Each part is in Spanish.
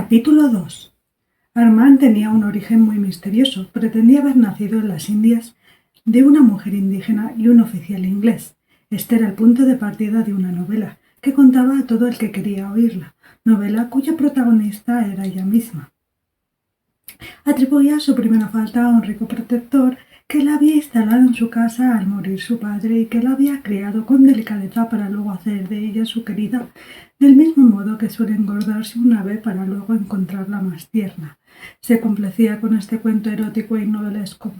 Capítulo 2. Armand tenía un origen muy misterioso. Pretendía haber nacido en las Indias de una mujer indígena y un oficial inglés. Este era el punto de partida de una novela, que contaba a todo el que quería oírla, novela cuya protagonista era ella misma. Atribuía su primera falta a un rico protector que la había instalado en su casa al morir su padre y que la había criado con delicadeza para luego hacer de ella su querida, del mismo modo que suele engordarse un ave para luego encontrarla más tierna. Se complacía con este cuento erótico y novelesco.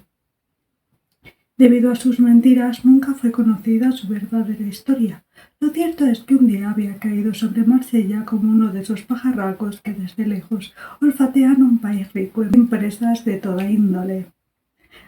Debido a sus mentiras, nunca fue conocida su verdadera historia. Lo cierto es que un día había caído sobre Marsella como uno de esos pajarracos que desde lejos olfatean un país rico en empresas de toda índole.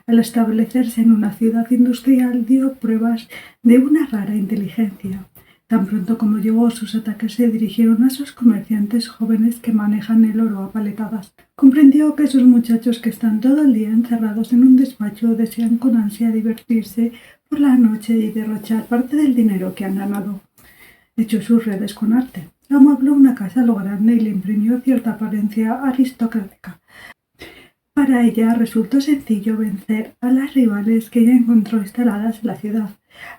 Al establecerse en una ciudad industrial, dio pruebas de una rara inteligencia. Tan pronto como llegó, sus ataques se dirigieron a esos comerciantes jóvenes que manejan el oro a paletadas. Comprendió que esos muchachos que están todo el día encerrados en un despacho desean con ansia divertirse por la noche y derrochar parte del dinero que han ganado. Echó sus redes con arte. Amuebló una casa a lo grande y le imprimió cierta apariencia aristocrática. Para ella resultó sencillo vencer a las rivales que ella encontró instaladas en la ciudad.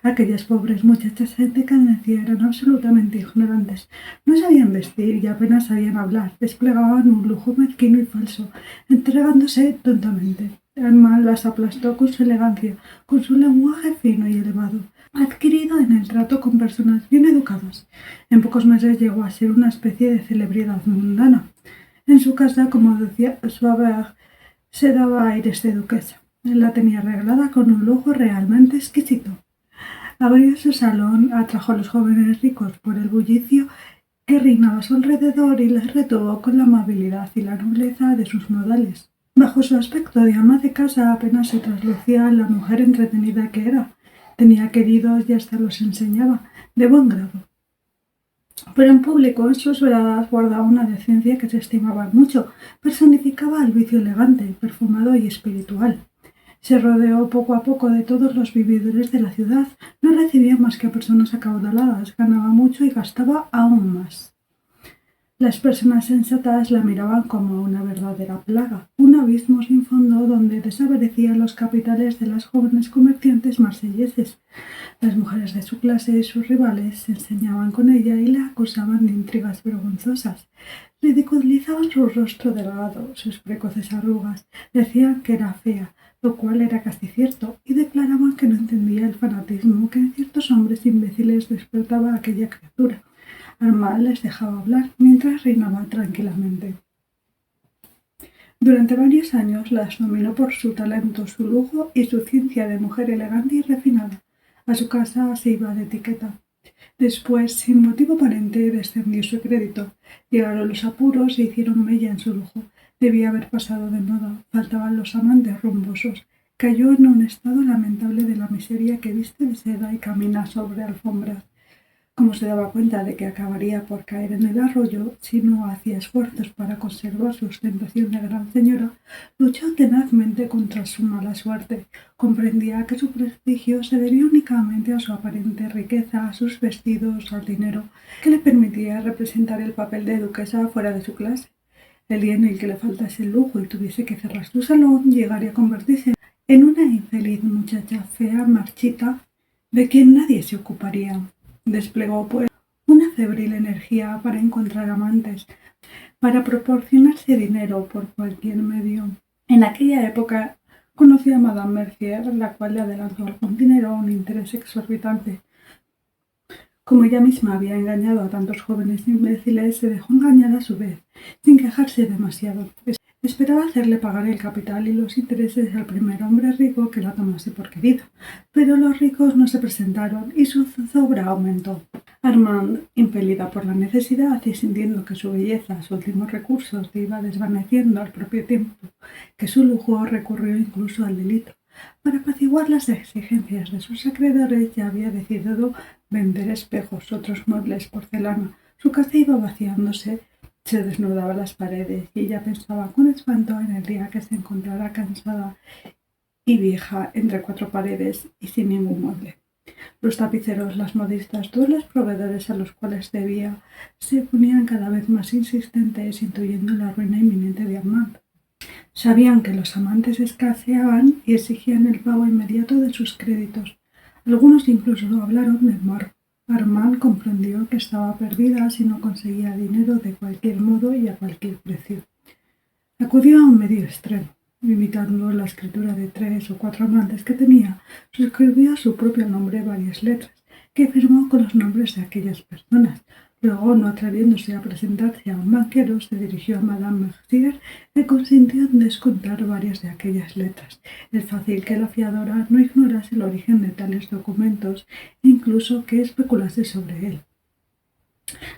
Aquellas pobres muchachas en decadencia eran absolutamente ignorantes. No sabían vestir y apenas sabían hablar. Desplegaban un lujo mezquino y falso, entregándose tontamente. Armand las aplastó con su elegancia, con su lenguaje fino y elevado, adquirido en el trato con personas bien educadas. En pocos meses llegó a ser una especie de celebridad mundana. En su casa, como decía Sauveur, se daba aires de duquesa. La tenía arreglada con un lujo realmente exquisito. Abrió su salón, atrajo a los jóvenes ricos por el bullicio que reinaba a su alrededor y les retuvo con la amabilidad y la nobleza de sus modales. Bajo su aspecto de ama de casa apenas se traslucía la mujer entretenida que era. Tenía queridos y hasta los enseñaba, de buen grado. Pero en público, en sus veladas, guardaba una decencia que se estimaba mucho. Personificaba el vicio elegante, perfumado y espiritual. Se rodeó poco a poco de todos los vividores de la ciudad. No recibía más que a personas acaudaladas, ganaba mucho y gastaba aún más. Las personas sensatas la miraban como una verdadera plaga, un abismo sin fondo donde desaparecían los capitales de las jóvenes comerciantes marselleses. Las mujeres de su clase y sus rivales se enseñaban con ella y la acusaban de intrigas vergonzosas. Ridiculizaban su rostro delgado, sus precoces arrugas, decían que era fea, lo cual era casi cierto, y declaraban que no entendía el fanatismo que en ciertos hombres imbéciles despertaba aquella criatura. Armand les dejaba hablar mientras reinaba tranquilamente. Durante varios años las dominó por su talento, su lujo y su ciencia de mujer elegante y refinada. A su casa se iba de etiqueta. Después, sin motivo aparente, descendió su crédito. Llegaron los apuros e hicieron mella en su lujo. Debía haber pasado de moda. Faltaban los amantes rumbosos. Cayó en un estado lamentable de la miseria que viste de seda y camina sobre alfombras. Como se daba cuenta de que acabaría por caer en el arroyo si no hacía esfuerzos para conservar su ostentación de gran señora, luchó tenazmente contra su mala suerte. Comprendía que su prestigio se debía únicamente a su aparente riqueza, a sus vestidos, al dinero que le permitía representar el papel de duquesa fuera de su clase. El día en el que le faltase el lujo y tuviese que cerrar su salón, llegaría a convertirse en una infeliz muchacha fea, marchita, de quien nadie se ocuparía. Desplegó, pues, una febril energía para encontrar amantes, para proporcionarse dinero por cualquier medio. En aquella época conoció a Madame Mercier, la cual le adelantó algún dinero a un interés exorbitante. Como ella misma había engañado a tantos jóvenes imbéciles, se dejó engañar a su vez, sin quejarse demasiado. Esperaba hacerle pagar el capital y los intereses al primer hombre rico que la tomase por querida, pero los ricos no se presentaron y su zozobra aumentó. Armand, impelida por la necesidad y sintiendo que su belleza, su último recurso, se iba desvaneciendo al propio tiempo que su lujo, recurrió incluso al delito. Para apaciguar las exigencias de sus acreedores ya había decidido vender espejos, otros muebles, porcelana. Su casa iba vaciándose. Se desnudaba las paredes y ella pensaba con espanto en el día que se encontrara cansada y vieja entre cuatro paredes y sin ningún mueble. Los tapiceros, las modistas, todos los proveedores a los cuales debía, se ponían cada vez más insistentes, intuyendo la ruina inminente de Armand. Sabían que los amantes escaseaban y exigían el pago inmediato de sus créditos. Algunos incluso hablaron de muerte. Armand comprendió que estaba perdida si no conseguía dinero de cualquier modo y a cualquier precio. Acudió a un medio extremo. Imitando la escritura de 3 o 4 amantes que tenía, suscribió a su propio nombre varias letras, que firmó con los nombres de aquellas personas. Luego, no atreviéndose a presentarse a un banquero, se dirigió a Madame Mercier, que consintió en descontar varias de aquellas letras. Es fácil que la fiadora no ignorase el origen de tales documentos e incluso que especulase sobre él.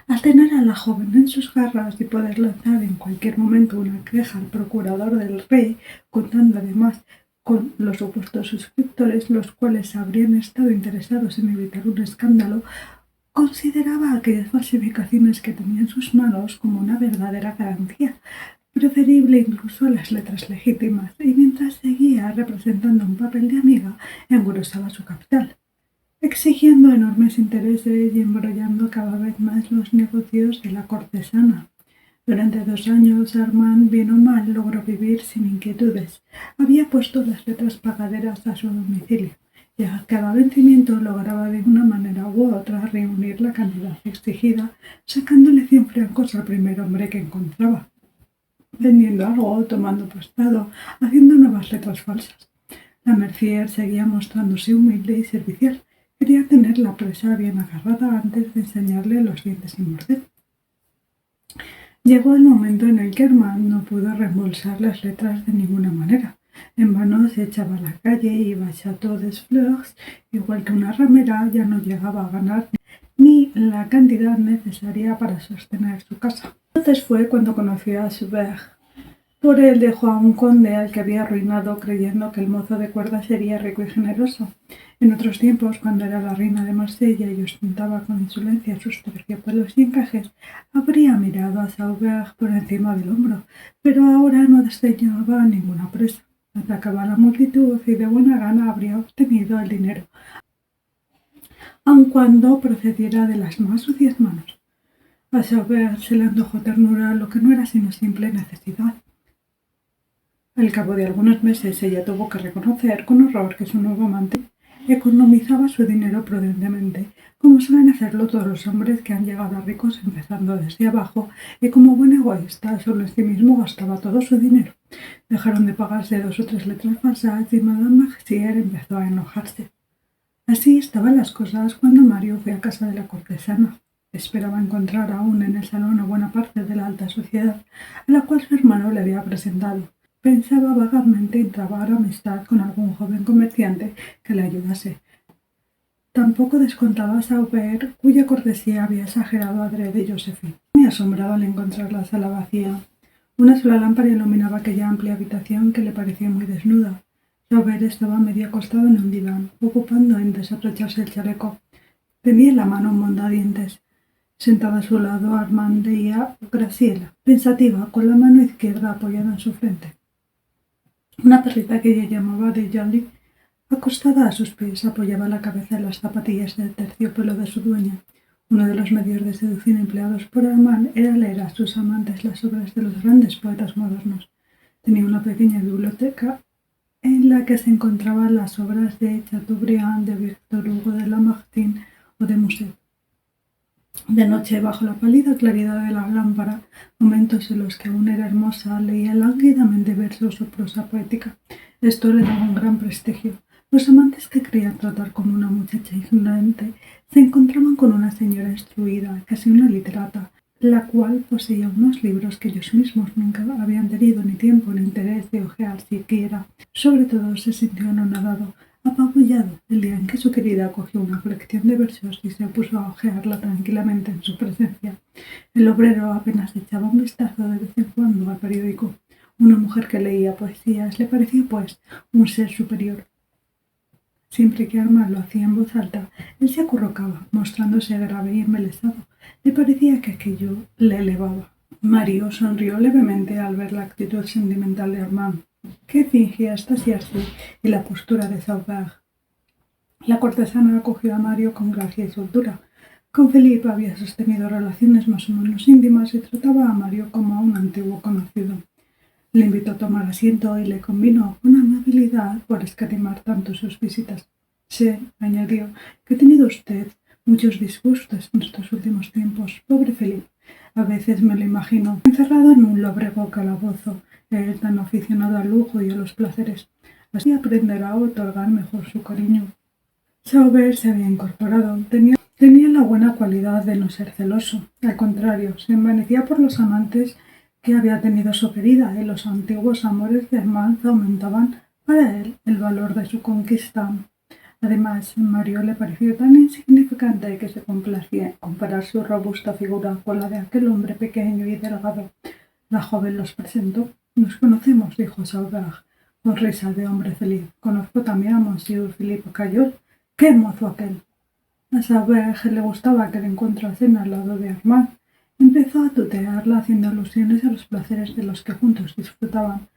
Al tener a la joven en sus garras y poder lanzar en cualquier momento una queja al procurador del rey, contando además con los supuestos suscriptores, los cuales habrían estado interesados en evitar un escándalo, consideraba aquellas falsificaciones que tenía en sus manos como una verdadera garantía, preferible incluso a las letras legítimas, y mientras seguía representando un papel de amiga, engrosaba su capital, exigiendo enormes intereses y embrollando cada vez más los negocios de la cortesana. Durante 2 años, Armand, bien o mal, logró vivir sin inquietudes. Había puesto las letras pagaderas a su domicilio, y a cada vencimiento lograba de una manera u otra reunir la cantidad exigida, sacándole 100 francos al primer hombre que encontraba, vendiendo algo, tomando prestado, haciendo nuevas letras falsas. La Mercier seguía mostrándose humilde y servicial. Quería tener la presa bien agarrada antes de enseñarle los dientes y morder. Llegó el momento en el que Armand no pudo reembolsar las letras de ninguna manera. En vano se echaba a la calle y iba a Château des Fleurs, igual que una ramera, ya no llegaba a ganar ni la cantidad necesaria para sostener su casa. Entonces fue cuando conoció a Joubert. Por él dejó a un conde al que había arruinado, creyendo que el mozo de cuerda sería rico y generoso. En otros tiempos, cuando era la reina de Marsella y ostentaba con insolencia sus terciopelos y encajes, habría mirado a Joubert por encima del hombro, pero ahora no desdeñaba ninguna presa. Atacaba a la multitud y de buena gana habría obtenido el dinero, aun cuando procediera de las más sucias manos. A Joubert se le antojó ternura lo que no era sino simple necesidad. Al cabo de algunos meses ella tuvo que reconocer con horror que su nuevo amante economizaba su dinero prudentemente, como suelen hacerlo todos los hombres que han llegado a ricos empezando desde abajo, y como buen egoísta solo en sí mismo gastaba todo su dinero. Dejaron de pagarse 2 o 3 letras falsas y Madame Mercier empezó a enojarse. Así estaban las cosas cuando Mario fue a casa de la cortesana. Esperaba encontrar aún en el salón a buena parte de la alta sociedad, a la cual su hermano le había presentado. Pensaba vagamente en trabar amistad con algún joven comerciante que le ayudase. Tampoco descontaba a Joubert, cuya cortesía había exagerado adrede Josephine. Me asombraba al encontrar la sala vacía. Una sola lámpara iluminaba aquella amplia habitación que le parecía muy desnuda. Joubert estaba medio acostado en un diván, ocupando en desabrocharse el chaleco. Tenía en la mano un mondadientes. Sentada a su lado, Armand leía Graciela, pensativa, con la mano izquierda apoyada en su frente. Una perrita que ella llamaba de Jolly, acostada a sus pies, apoyaba la cabeza en las zapatillas de terciopelo de su dueña. Uno de los medios de seducción empleados por Armand era leer a sus amantes las obras de los grandes poetas modernos. Tenía una pequeña biblioteca en la que se encontraban las obras de Chateaubriand, de Victor Hugo, de Lamartine o de Musset. De noche, bajo la pálida claridad de la lámpara, momentos en los que aún era hermosa, leía lánguidamente versos o prosa poética. Esto le daba un gran prestigio. Los amantes que creían tratar como una muchacha ignorante se encontraban con una señora instruida, casi una literata, la cual poseía unos libros que ellos mismos nunca habían tenido ni tiempo ni interés de hojear siquiera. Sobre todo se sintió anonadado, apabullado, el día en que su querida cogió una colección de versos y se puso a hojearla tranquilamente en su presencia. El obrero apenas echaba un vistazo de vez en cuando al periódico. Una mujer que leía poesías le parecía, pues, un ser superior. Siempre que Armand lo hacía en voz alta, él se acurrucaba, mostrándose grave y embelesado. Le parecía que aquello le elevaba. Mario sonrió levemente al ver la actitud sentimental de Armand, que fingía extasiarse, y la postura de Joubert. La cortesana acogió a Mario con gracia y soltura. Con Felipe había sostenido relaciones más o menos íntimas y trataba a Mario como a un antiguo conocido. Le invitó a tomar asiento y le convino con amabilidad por escatimar tanto sus visitas. Sé, añadió, que ha tenido usted muchos disgustos en estos últimos tiempos. Pobre Felipe. A veces me lo imagino encerrado en un lóbrego calabozo, él tan aficionado al lujo y a los placeres. Así aprenderá a otorgar mejor su cariño. Sauber se había incorporado. Tenía la buena cualidad de no ser celoso. Al contrario, se envanecía por los amantes que había tenido su querida, y los antiguos amores de Armand aumentaban para él el valor de su conquista. Además, Mario le pareció tan insignificante que se complacía en comparar su robusta figura con la de aquel hombre pequeño y delgado. La joven los presentó. «Nos conocemos», dijo Sauber, con risa de hombre feliz. «Conozco también a Monsieur Philippe Caillol. ¡Qué mozo aquel!». A Sauber le gustaba que le encontrasen al lado de Armand. Empezó a tutearla haciendo alusiones a los placeres de los que juntos disfrutaban.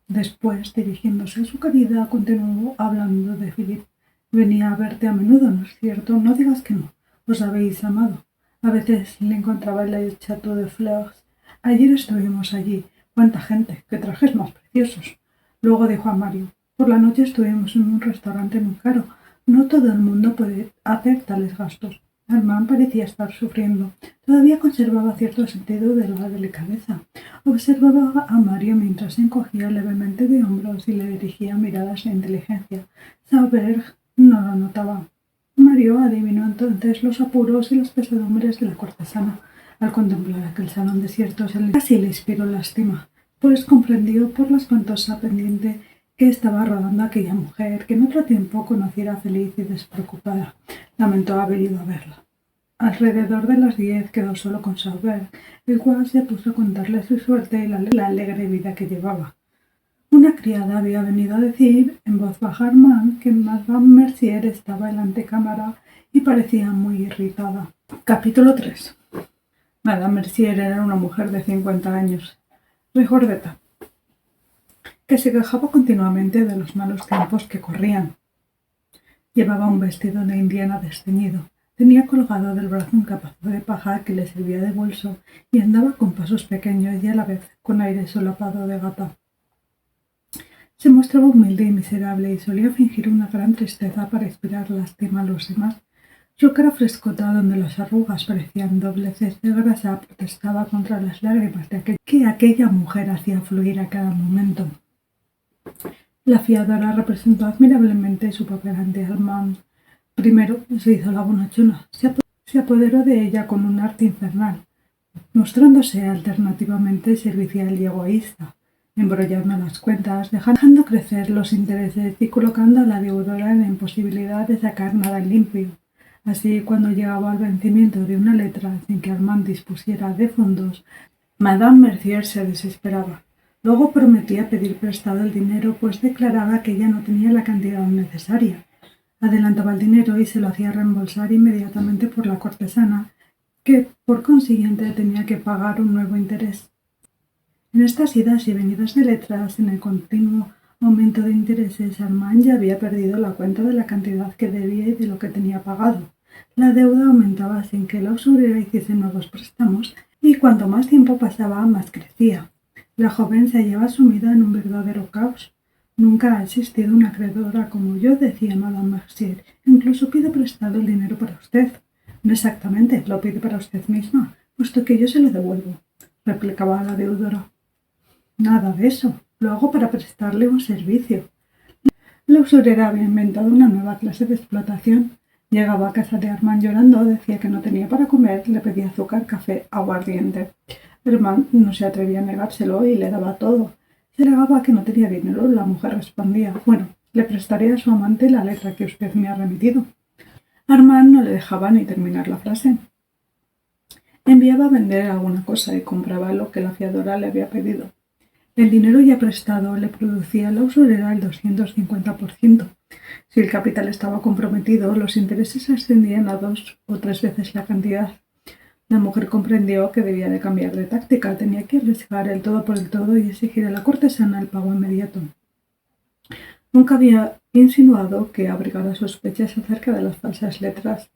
Después, dirigiéndose a su querida, continuó hablando de Philippe. «Venía a verte a menudo, ¿no es cierto? No digas que no. Os habéis amado». A veces le encontraba en el Château de Fleurs. «Ayer estuvimos allí. ¡Cuánta gente! ¡Qué trajes más preciosos!». Luego dijo a Mario: «Por la noche estuvimos en un restaurante muy caro. No todo el mundo puede hacer tales gastos». Armand parecía estar sufriendo. Todavía conservaba cierto sentido de la delicadeza. Observaba a Mario mientras se encogía levemente de hombros y le dirigía miradas de inteligencia. Sauber no lo notaba. Mario adivinó entonces los apuros y las pesadumbres de la cortesana. Al contemplar aquel salón desierto, casi le inspiró lástima, pues comprendió por la espantosa pendiente que estaba rodando aquella mujer, que en otro tiempo conociera feliz y despreocupada. Lamentó haber ido a verla. Alrededor de las 10 quedó solo con Sauber, el cual se puso a contarle su suerte y la alegre vida que llevaba. Una criada había venido a decir en voz baja a Armand que Madame Mercier estaba en la antecámara y parecía muy irritada. Capítulo 3. Madame Mercier era una mujer de 50 años, regordeta, que se quejaba continuamente de los malos tiempos que corrían. Llevaba un vestido de indiana desteñido, tenía colgado del brazo un capazo de paja que le servía de bolso y andaba con pasos pequeños y a la vez con aire solapado de gata. Se mostraba humilde y miserable y solía fingir una gran tristeza para inspirar lástima a los demás. Su cara frescota, donde las arrugas parecían dobleces de grasa, protestaba contra las lágrimas que aquella mujer hacía fluir a cada momento. La fiadora representó admirablemente su papel ante Armand. Primero se hizo la bonachona, se apoderó de ella con un arte infernal, mostrándose alternativamente servicial y egoísta, embrollando las cuentas, dejando crecer los intereses y colocando a la deudora en la imposibilidad de sacar nada limpio. Así, cuando llegaba al vencimiento de una letra sin que Armand dispusiera de fondos, Madame Mercier se desesperaba. Luego prometía pedir prestado el dinero, pues declaraba que ella no tenía la cantidad necesaria. Adelantaba el dinero y se lo hacía reembolsar inmediatamente por la cortesana, que por consiguiente tenía que pagar un nuevo interés. En estas idas y venidas de letras, en el continuo aumento de intereses, Armand ya había perdido la cuenta de la cantidad que debía y de lo que tenía pagado. La deuda aumentaba sin que la usurera hiciese nuevos préstamos, y cuanto más tiempo pasaba, más crecía. La joven se hallaba sumida en un verdadero caos. «Nunca ha existido una acreedora como yo», decía Madame Mercier. «Incluso pide prestado el dinero para usted». «No exactamente, lo pide para usted misma, puesto que yo se lo devuelvo», replicaba la deudora. «Nada de eso. Lo hago para prestarle un servicio». La usurera había inventado una nueva clase de explotación. Llegaba a casa de Armand llorando, decía que no tenía para comer, le pedía azúcar, café, aguardiente. Armand no se atrevía a negárselo y le daba todo. Se alegaba que no tenía dinero. La mujer respondía: «Bueno, le prestaré a su amante la letra que usted me ha remitido». Armand no le dejaba ni terminar la frase. Enviaba a vender alguna cosa y compraba lo que la fiadora le había pedido. El dinero ya prestado le producía a la usurera el 250%. Si el capital estaba comprometido, los intereses ascendían a 2 o 3 veces la cantidad. La mujer comprendió que debía de cambiar de táctica, tenía que arriesgar el todo por el todo y exigir a la cortesana el pago inmediato. Nunca había insinuado que abrigara sospechas acerca de las falsas letras.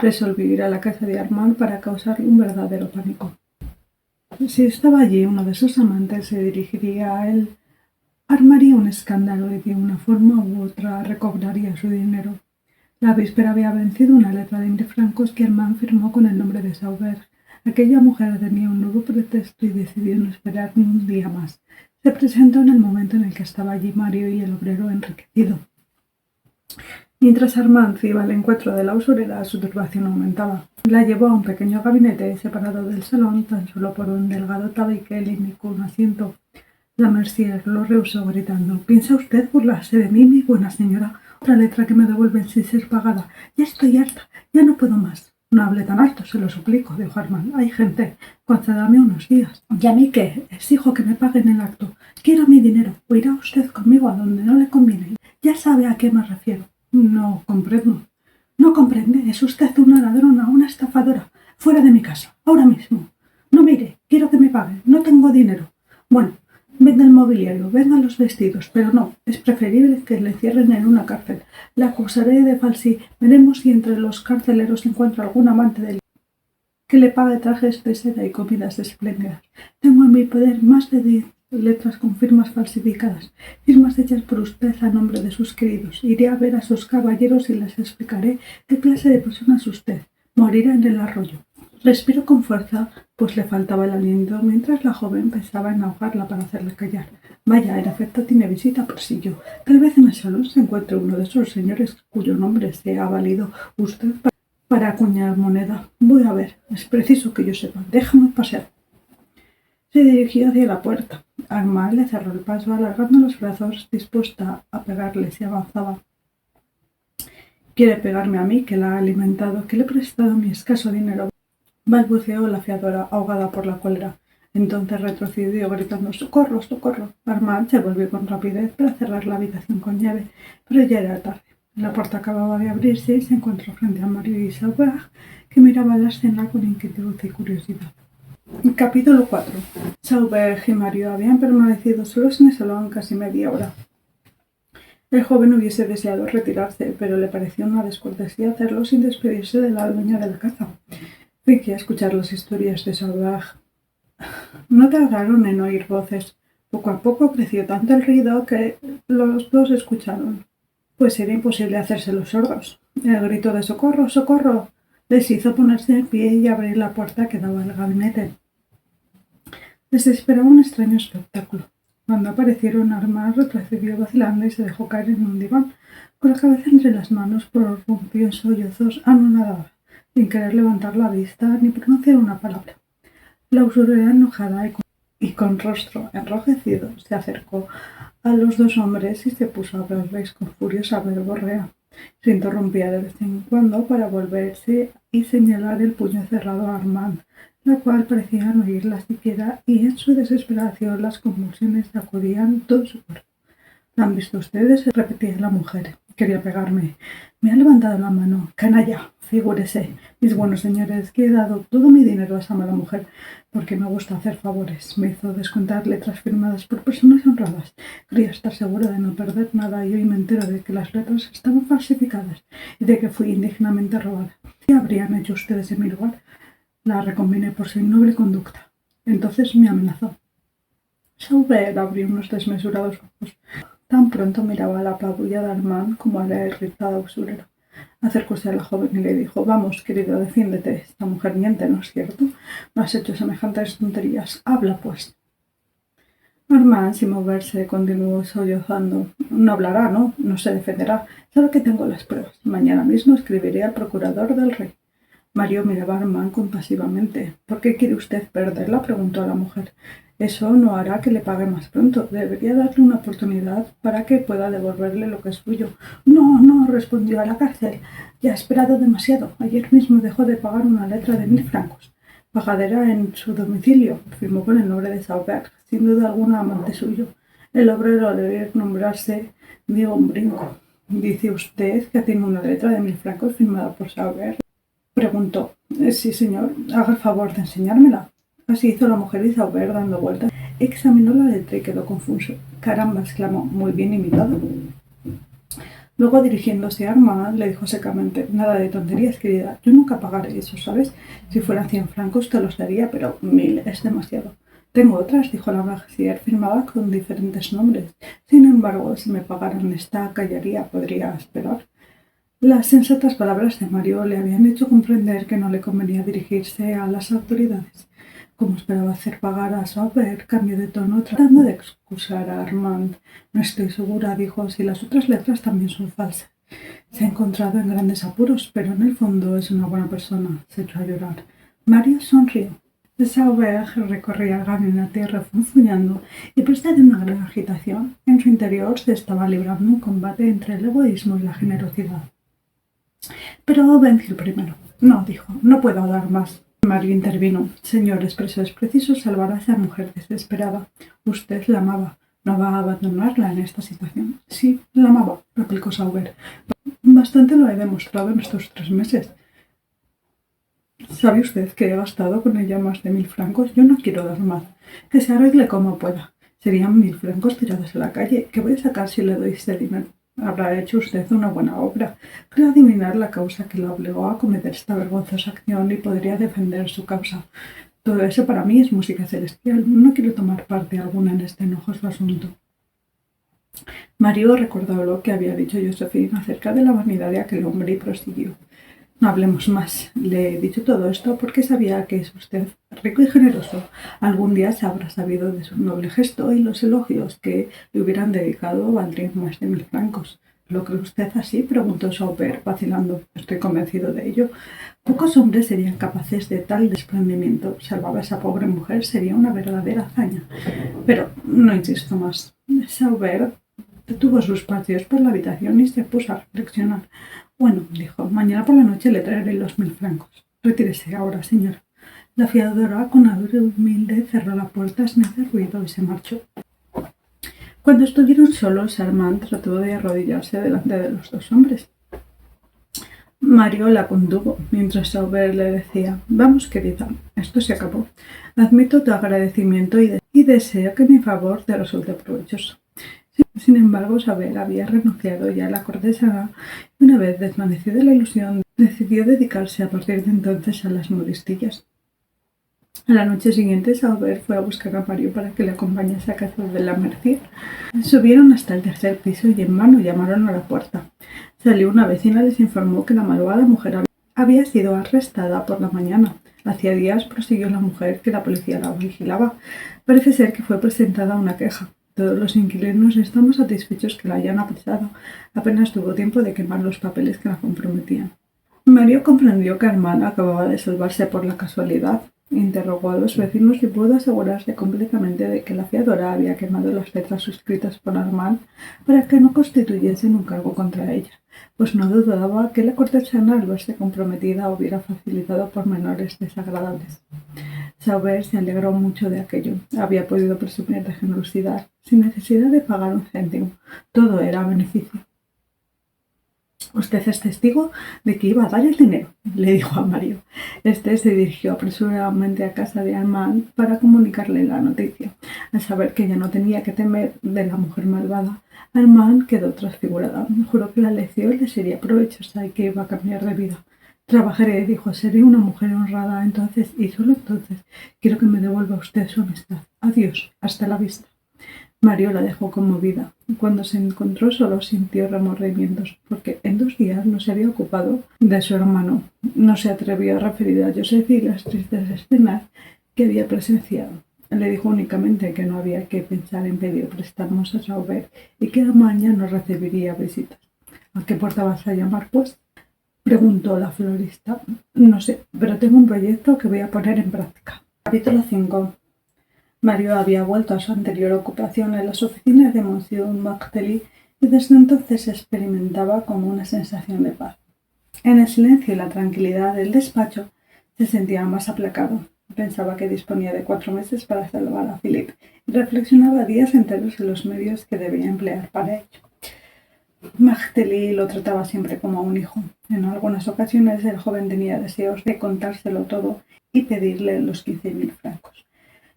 Resolví ir a la casa de Armand para causarle un verdadero pánico. Si estaba allí uno de sus amantes, se dirigiría a él, armaría un escándalo y de una forma u otra recobraría su dinero. La víspera había vencido una letra de 20 francos que Armand firmó con el nombre de Sauveur. Aquella mujer tenía un nuevo pretexto y decidió no esperar ni un día más. Se presentó en el momento en el que estaba allí Mario y el obrero enriquecido. Mientras Armand iba al encuentro de la usurera, su turbación aumentaba. La llevó a un pequeño gabinete separado del salón tan solo por un delgado tabique. Le indicó un asiento. La Mercier lo rehusó gritando: «¿Piensa usted burlarse de mí, mi buena señora? Otra letra que me devuelven sin ser pagada. Ya estoy harta, ya no puedo más». «No hable tan alto, se lo suplico», dijo Armand. «Hay gente. Concédame unos días». «¿Y a mí qué? Exijo que me paguen el acto. Quiero mi dinero, o irá usted conmigo a donde no le conviene. Ya sabe a qué me refiero». «No comprendo». «¿No comprende? Es usted una ladrona, una estafadora. Fuera de mi casa, ahora mismo». «No mire, quiero que me paguen. No tengo dinero». «Bueno, venda el mobiliario, vengan los vestidos, pero no, es preferible que le cierren en una cárcel. La acusaré de falsi. Veremos si entre los carceleros encuentro algún amante del que le pague trajes de seda y comidas espléndidas. Tengo en mi poder más de 10 letras con firmas falsificadas, firmas hechas por usted a nombre de sus queridos. Iré a ver a esos caballeros y les explicaré qué clase de persona es usted. Morirá en el arroyo». Respiró con fuerza, pues le faltaba el aliento, mientras la joven pensaba en ahogarla para hacerla callar. «Vaya, en efecto tiene visita, Porcillo. Tal vez en el salón se encuentre uno de esos señores cuyo nombre se ha valido usted para acuñar moneda. Voy a ver, es preciso que yo sepa. Déjame pasear». Se dirigió hacia la puerta. Armand le cerró el paso, alargando los brazos, dispuesta a pegarle si avanzaba. «¿Quiere pegarme a mí, que la ha alimentado, que le he prestado mi escaso dinero?», balbuceó la fiadora, ahogada por la cólera. Entonces retrocedió gritando: «¡Socorro, socorro!». Armand se volvió con rapidez para cerrar la habitación con llave, pero ya era tarde. La puerta acababa de abrirse y se encontró frente a Mario y Sauveur, que miraban la escena con inquietud y curiosidad. Capítulo 4. Sauveur y Mario habían permanecido solos en el salón casi media hora. El joven hubiese deseado retirarse, pero le pareció una descortesía hacerlo sin despedirse de la dueña de la casa. Fingía escuchar las historias de Sauveur. No tardaron en oír voces. Poco a poco creció tanto el ruido que los dos escucharon, pues era imposible hacerse los sordos. El grito de «¡Socorro, socorro!» les hizo ponerse en pie y abrir la puerta que daba al gabinete. Les esperaba un extraño espectáculo. Cuando aparecieron, Armand retrocedió vacilando y se dejó caer en un diván, con la cabeza entre las manos. Prorrumpió en sollozos anonadada, sin querer levantar la vista ni pronunciar una palabra. La usurera, enojada y con rostro enrojecido, se acercó a los dos hombres y se puso a hablarles con furiosa verborrea. Se interrumpía de vez en cuando para volverse y señalar el puño cerrado a Armand, la cual parecía no oírla siquiera, y en su desesperación las convulsiones sacudían todo su cuerpo. «¿La han visto ustedes?», repetía la mujer. «Quería pegarme. Me ha levantado la mano. Canalla, figúrese, mis buenos señores, que he dado todo mi dinero a esa mala mujer, porque me gusta hacer favores. Me hizo descontar letras firmadas por personas honradas. Quería estar segura de no perder nada, y hoy me entero de que las letras estaban falsificadas y de que fui indignamente robada. ¿Qué habrían hecho ustedes en mi lugar? La recombiné por su innoble conducta. Entonces me amenazó». Sauveur abrió unos desmesurados ojos. Tan pronto miraba a la apabullada Armand como a la irritada usurera. Acercóse a la joven y le dijo: «Vamos, querido, defiéndete. Esta mujer miente, ¿no es cierto? No has hecho semejantes tonterías. Habla, pues». Armand, sin moverse, continuó sollozando. «No hablará, ¿no? No se defenderá. Sabe que tengo las pruebas. Mañana mismo escribiré al procurador del rey». Mario miraba a Armand compasivamente. «¿Por qué quiere usted perderla?», preguntó la mujer. «Eso no hará que le pague más pronto. Debería darle una oportunidad para que pueda devolverle lo que es suyo». «No, no», respondió, «a la cárcel. Ya ha esperado demasiado. Ayer mismo dejó de pagar una letra de 1000 francos. Pagadera en su domicilio. Firmó con el nombre de Sauveur, sin duda alguna amante suyo». El obrero, al oír nombrarse, dio un brinco. «¿Dice usted que tiene una letra de 1000 francos firmada por Sauveur?», preguntó. «Sí, señor. Haga el favor de enseñármela». Así hizo la mujer, y Sauveur, dando vueltas, examinó la letra y quedó confuso. «Caramba», exclamó, «muy bien imitado». Luego, dirigiéndose a Armand, le dijo secamente: «Nada de tonterías, querida. Yo nunca pagaré eso, ¿sabes? Si fueran 100 francos te los daría, pero 1000 es demasiado». «Tengo otras», dijo la Mercier, «firmadas con diferentes nombres. Sin embargo, si me pagaran esta, callaría. Podría esperar». Las sensatas palabras de Mario le habían hecho comprender que no le convenía dirigirse a las autoridades. Como esperaba hacer pagar a Sauveur, cambió de tono tratando de excusar a Armand. «No estoy segura», dijo, «si las otras letras también son falsas». Se ha encontrado en grandes apuros, pero en el fondo es una buena persona. Se echó a llorar. Mario sonrió. Sauveur recorría el gabinete refunfuñando y presa de una gran agitación. En su interior se estaba librando un combate entre el egoísmo y la generosidad. Pero venció primero. «No», dijo, «no puedo dar más». Mario intervino. «Señor, por eso es preciso salvar a esa mujer desesperada. Usted la amaba. ¿No va a abandonarla en esta situación?» «Sí, la amaba», replicó Sauveur. «Bastante lo he demostrado en estos 3 meses. ¿Sabe usted que he gastado con ella más de 1000 francos? Yo no quiero dar más. Que se arregle como pueda. Serían 1000 francos tirados a la calle. ¿Qué voy a sacar si le doy ese dinero? Habrá hecho usted una buena obra. Creo adivinar la causa que la obligó a cometer esta vergonzosa acción y podría defender su causa. Todo eso para mí es música celestial. No quiero tomar parte alguna en este enojoso asunto». Mario recordó lo que había dicho Josephine acerca de la vanidad de aquel hombre y prosiguió. «No hablemos más. Le he dicho todo esto porque sabía que es usted rico y generoso. Algún día se habrá sabido de su noble gesto y los elogios que le hubieran dedicado valdrían más de 1000 francos». «¿Lo cree usted así?», preguntó Sauveur, vacilando. «Estoy convencido de ello. Pocos hombres serían capaces de tal desprendimiento. Salvar a esa pobre mujer sería una verdadera hazaña. Pero no insisto más». Sauveur detuvo sus paseos por la habitación y se puso a reflexionar. «Bueno», dijo, «mañana por la noche le traeré los 1000 francos. Retírese ahora, señora». La fiadora, con aire humilde, cerró la puerta sin hacer ruido y se marchó. Cuando estuvieron solos, Armand trató de arrodillarse delante de los 2 hombres. Mario la contuvo, mientras Sauveur le decía: «Vamos, querida, esto se acabó. Admito tu agradecimiento y deseo que mi favor te resulte provechoso». Sin embargo, Sauveur había renunciado ya a la cortesana y, una vez desvanecida la ilusión, decidió dedicarse a partir de entonces a las modistillas. A la noche siguiente, Sauveur fue a buscar a Mario para que le acompañase a casa de la Mercier. Subieron hasta el 3er piso y en vano llamaron a la puerta. Salió una vecina y les informó que la malvada mujer había sido arrestada por la mañana. Hacía días, prosiguió la mujer, que la policía la vigilaba. Parece ser que fue presentada una queja. Todos los inquilinos estamos satisfechos que la hayan apresado. Apenas tuvo tiempo de quemar los papeles que la comprometían. Mario comprendió que Armand acababa de salvarse por la casualidad. Interrogó a los vecinos y pudo asegurarse completamente de que la fiadora había quemado las letras suscritas por Armand para que no constituyesen un cargo contra ella, pues no dudaba que la cortesana, al verse comprometida, hubiera facilitado pormenores desagradables. Sauveur se alegró mucho de aquello. Había podido presumir de generosidad sin necesidad de pagar un céntimo. Todo era beneficio. «Usted es testigo de que iba a dar el dinero», le dijo a Mario. Este se dirigió apresuradamente a casa de Armand para comunicarle la noticia. Al saber que ya no tenía que temer de la mujer malvada, Armand quedó transfigurada. Juró que la lección le sería provechosa y que iba a cambiar de vida. «Trabajaré», dijo, «seré una mujer honrada entonces y solo entonces. Quiero que me devuelva usted su amistad. Adiós, hasta la vista». Mario la dejó conmovida. Cuando se encontró solo sintió remordimientos, porque en 2 días no se había ocupado de su hermano. No se atrevió a referir a Josephine las tristes escenas que había presenciado. Le dijo únicamente que no había que pensar en pedir préstamos a Sauveur y que Armand ya no recibiría visitas. «¿A qué puerta vas a llamar, pues?», preguntó la florista. «No sé, pero tengo un proyecto que voy a poner en práctica». Capítulo 5. Mario había vuelto a su anterior ocupación en las oficinas de Monsieur Martelly y desde entonces experimentaba como una sensación de paz. En el silencio y la tranquilidad del despacho se sentía más aplacado. Pensaba que disponía de 4 meses para salvar a Philippe y reflexionaba días enteros en los medios que debía emplear para ello. Martelly lo trataba siempre como a un hijo. En algunas ocasiones el joven tenía deseos de contárselo todo y pedirle los 15.000 francos.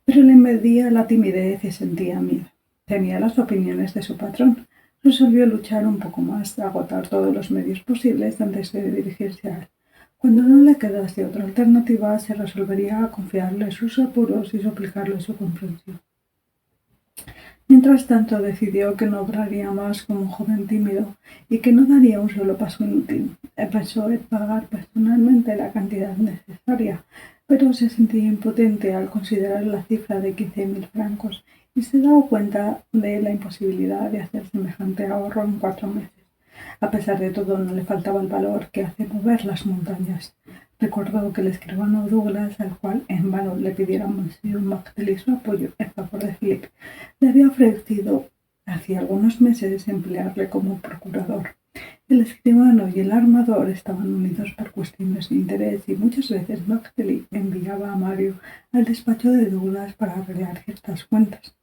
Pero le invadía la timidez y sentía miedo. Tenía las opiniones de su patrón. Resolvió luchar un poco más, agotar todos los medios posibles antes de dirigirse a él. Cuando no le quedase otra alternativa, se resolvería a confiarle sus apuros y suplicarle su comprensión. Mientras tanto, decidió que no obraría más como un joven tímido y que no daría un solo paso inútil. Pensó en pagar personalmente la cantidad necesaria, pero se sentía impotente al considerar la cifra de 15.000 francos y se daba cuenta de la imposibilidad de hacer semejante ahorro en 4 meses. A pesar de todo, no le faltaba el valor que hace mover las montañas. Recordó que el escribano Douglas, al cual en vano le pidiera Monsieur Martelly su apoyo en favor de Philip, le había ofrecido hacía algunos meses emplearle como procurador. El escribano y el armador estaban unidos por cuestiones de interés y muchas veces Martelly enviaba a Mario al despacho de Douglas para arreglar ciertas cuentas.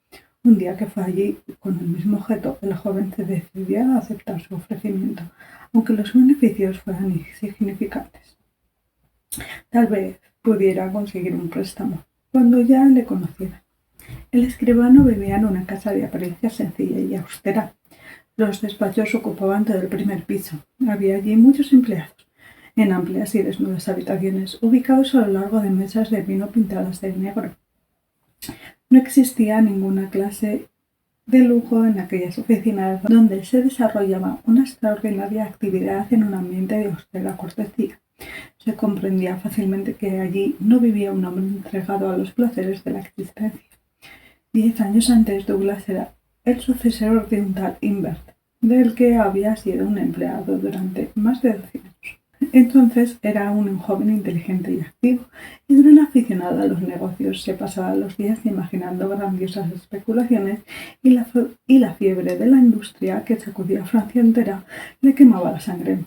Un día que fue allí con el mismo objeto, el joven se decidió a aceptar su ofrecimiento, aunque los beneficios fueran insignificantes. Tal vez pudiera conseguir un préstamo cuando ya le conociera. El escribano vivía en una casa de apariencia sencilla y austera. Los despachos ocupaban todo el primer piso. Había allí muchos empleados, en amplias y desnudas habitaciones, ubicados a lo largo de mesas de vino pintadas de negro. No existía ninguna clase de lujo en aquellas oficinas donde se desarrollaba una extraordinaria actividad en un ambiente de austera cortesía. Se comprendía fácilmente que allí no vivía un hombre entregado a los placeres de la existencia. 10 años antes, Douglas era el sucesor de un tal Invert, del que había sido un empleado durante más de 12 años. Entonces era un joven inteligente y activo, y gran aficionado a los negocios. Se pasaba los días imaginando grandiosas especulaciones y la fiebre de la industria que sacudía a Francia entera le quemaba la sangre,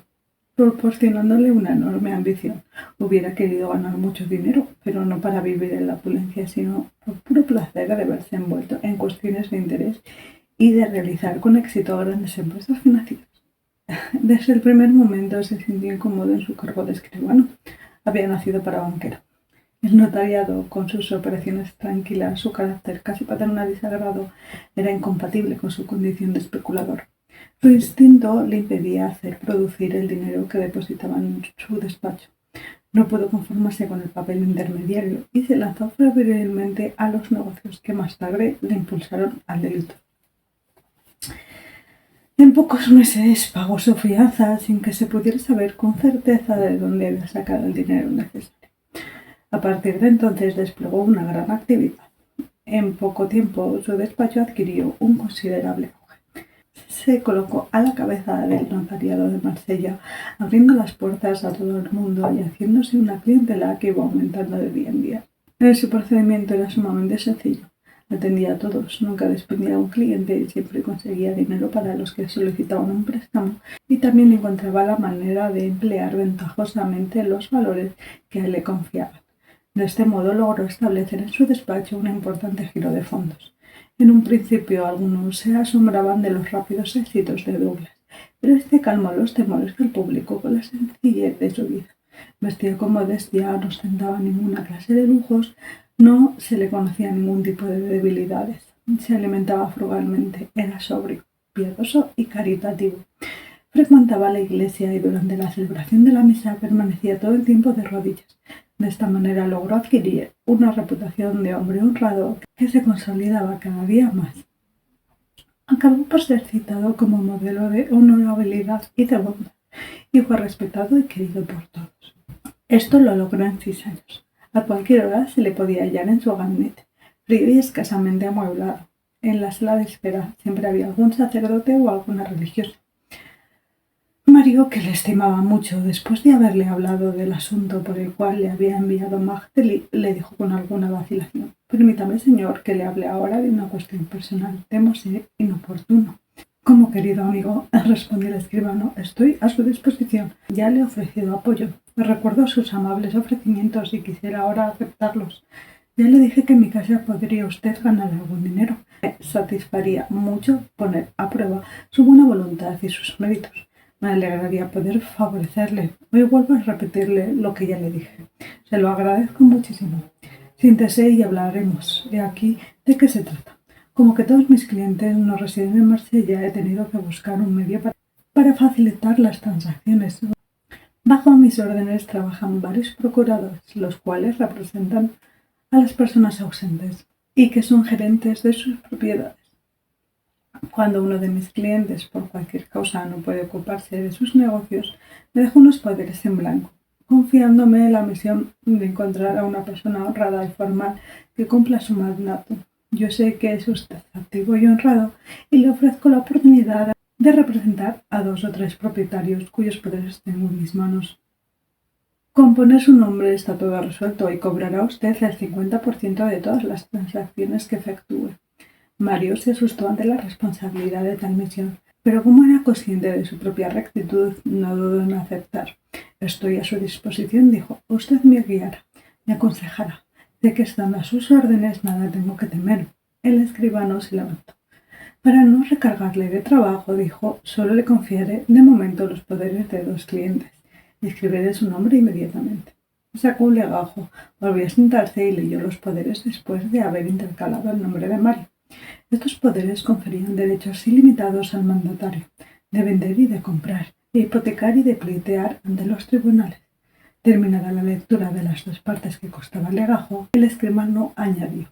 proporcionándole una enorme ambición. Hubiera querido ganar mucho dinero, pero no para vivir en la opulencia, sino por puro placer de verse envuelto en cuestiones de interés y de realizar con éxito grandes empresas financieras. Desde el primer momento se sintió incómodo en su cargo de escribano. Había nacido para banquero. El notariado, con sus operaciones tranquilas, su carácter casi paternal y sagrado, era incompatible con su condición de especulador. Su instinto le impedía hacer producir el dinero que depositaba en su despacho. No pudo conformarse con el papel intermediario y se lanzó febrilmente a los negocios que más tarde le impulsaron al delito. En pocos meses pagó su fianza sin que se pudiera saber con certeza de dónde había sacado el dinero necesario. A partir de entonces desplegó una gran actividad. En poco tiempo su despacho adquirió un considerable auge. Se colocó a la cabeza del notariado de Marsella, abriendo las puertas a todo el mundo y haciéndose una clientela que iba aumentando de día en día. Su procedimiento era sumamente sencillo. Atendía a todos, nunca despedía a un cliente y siempre conseguía dinero para los que solicitaban un préstamo, y también encontraba la manera de emplear ventajosamente los valores que a él le confiaban. De este modo logró establecer en su despacho un importante giro de fondos. En un principio algunos se asombraban de los rápidos éxitos de Douglas, pero este calmó los temores del público con la sencillez de su vida. Vestía con modestia, no ostentaba ninguna clase de lujos, no se le conocía ningún tipo de debilidades. Se alimentaba frugalmente, era sobrio, piadoso y caritativo. Frecuentaba la iglesia y durante la celebración de la misa permanecía todo el tiempo de rodillas. De esta manera logró adquirir una reputación de hombre honrado que se consolidaba cada día más. Acabó por ser citado como modelo de honorabilidad y de bondad, y fue respetado y querido por todos. Esto lo logró en 6 años. A cualquier hora se le podía hallar en su gabinete, frío y escasamente amueblado. En la sala de espera siempre había algún sacerdote o alguna religiosa. Mario, que le estimaba mucho, después de haberle hablado del asunto por el cual le había enviado Martelly, le dijo con alguna vacilación: «Permítame, señor, que le hable ahora de una cuestión personal. Temo ser inoportuno». «Como querido amigo», respondió el escribano, «estoy a su disposición. Ya le he ofrecido apoyo. Recuerdo sus amables ofrecimientos y quisiera ahora aceptarlos. Ya le dije que en mi casa podría usted ganar algún dinero. Me satisfaría mucho poner a prueba su buena voluntad y sus méritos. Me alegraría poder favorecerle. Hoy vuelvo a repetirle lo que ya le dije. Se lo agradezco muchísimo. Siéntese y hablaremos. De aquí, ¿de qué se trata?». Como que todos mis clientes no residen en Marsella, he tenido que buscar un medio para facilitar las transacciones. Bajo mis órdenes trabajan varios procuradores, los cuales representan a las personas ausentes y que son gerentes de sus propiedades. Cuando uno de mis clientes, por cualquier causa, no puede ocuparse de sus negocios, me dejo unos poderes en blanco, confiándome la misión de encontrar a una persona honrada y formal que cumpla su mandato. Yo sé que es usted activo y honrado y le ofrezco la oportunidad de representar a 2 o 3 propietarios cuyos poderes tengo en mis manos. Con poner su nombre está todo resuelto y cobrará usted el 50% de todas las transacciones que efectúe. Mario se asustó ante la responsabilidad de tal misión, pero como era consciente de su propia rectitud, no dudó en aceptar. Estoy a su disposición, dijo. Usted me guiará, me aconsejará. De que estando a sus órdenes nada tengo que temer. El escribano se levantó. Para no recargarle de trabajo, dijo, solo le confiaré de momento los poderes de 2 clientes. Escribiré su nombre inmediatamente. Sacó un legajo, volvió a sentarse y leyó los poderes después de haber intercalado el nombre de Mario. Estos poderes conferían derechos ilimitados al mandatario, de vender y de comprar, de hipotecar y de pleitear ante los tribunales. Terminada la lectura de las 2 partes que constaba el legajo, el escribano añadió: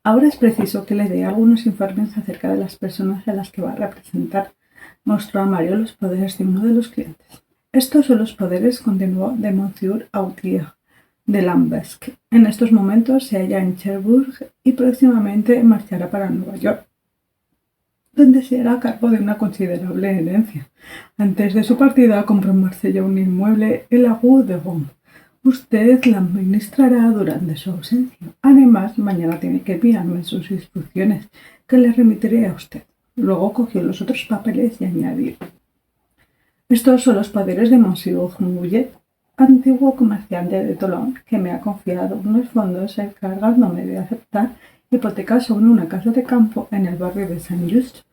ahora es preciso que le dé algunos informes acerca de las personas a las que va a representar. Mostró a Mario los poderes de uno de los clientes. Estos son los poderes, continuó, de Monsieur Autier de Lambesc. En estos momentos se halla en Cherbourg y próximamente marchará para Nueva York, donde se hará cargo de una considerable herencia. Antes de su partida compró en Marsella un inmueble en la Rue de Rome. Usted la administrará durante su ausencia. Además, mañana tiene que enviarme sus instrucciones, que le remitiré a usted. Luego cogió los otros papeles y añadió: estos son los poderes de Monsieur Mouillet, antiguo comerciante de Tolón, que me ha confiado unos fondos encargándome de aceptar hipotecas sobre una casa de campo en el barrio de Saint-Just.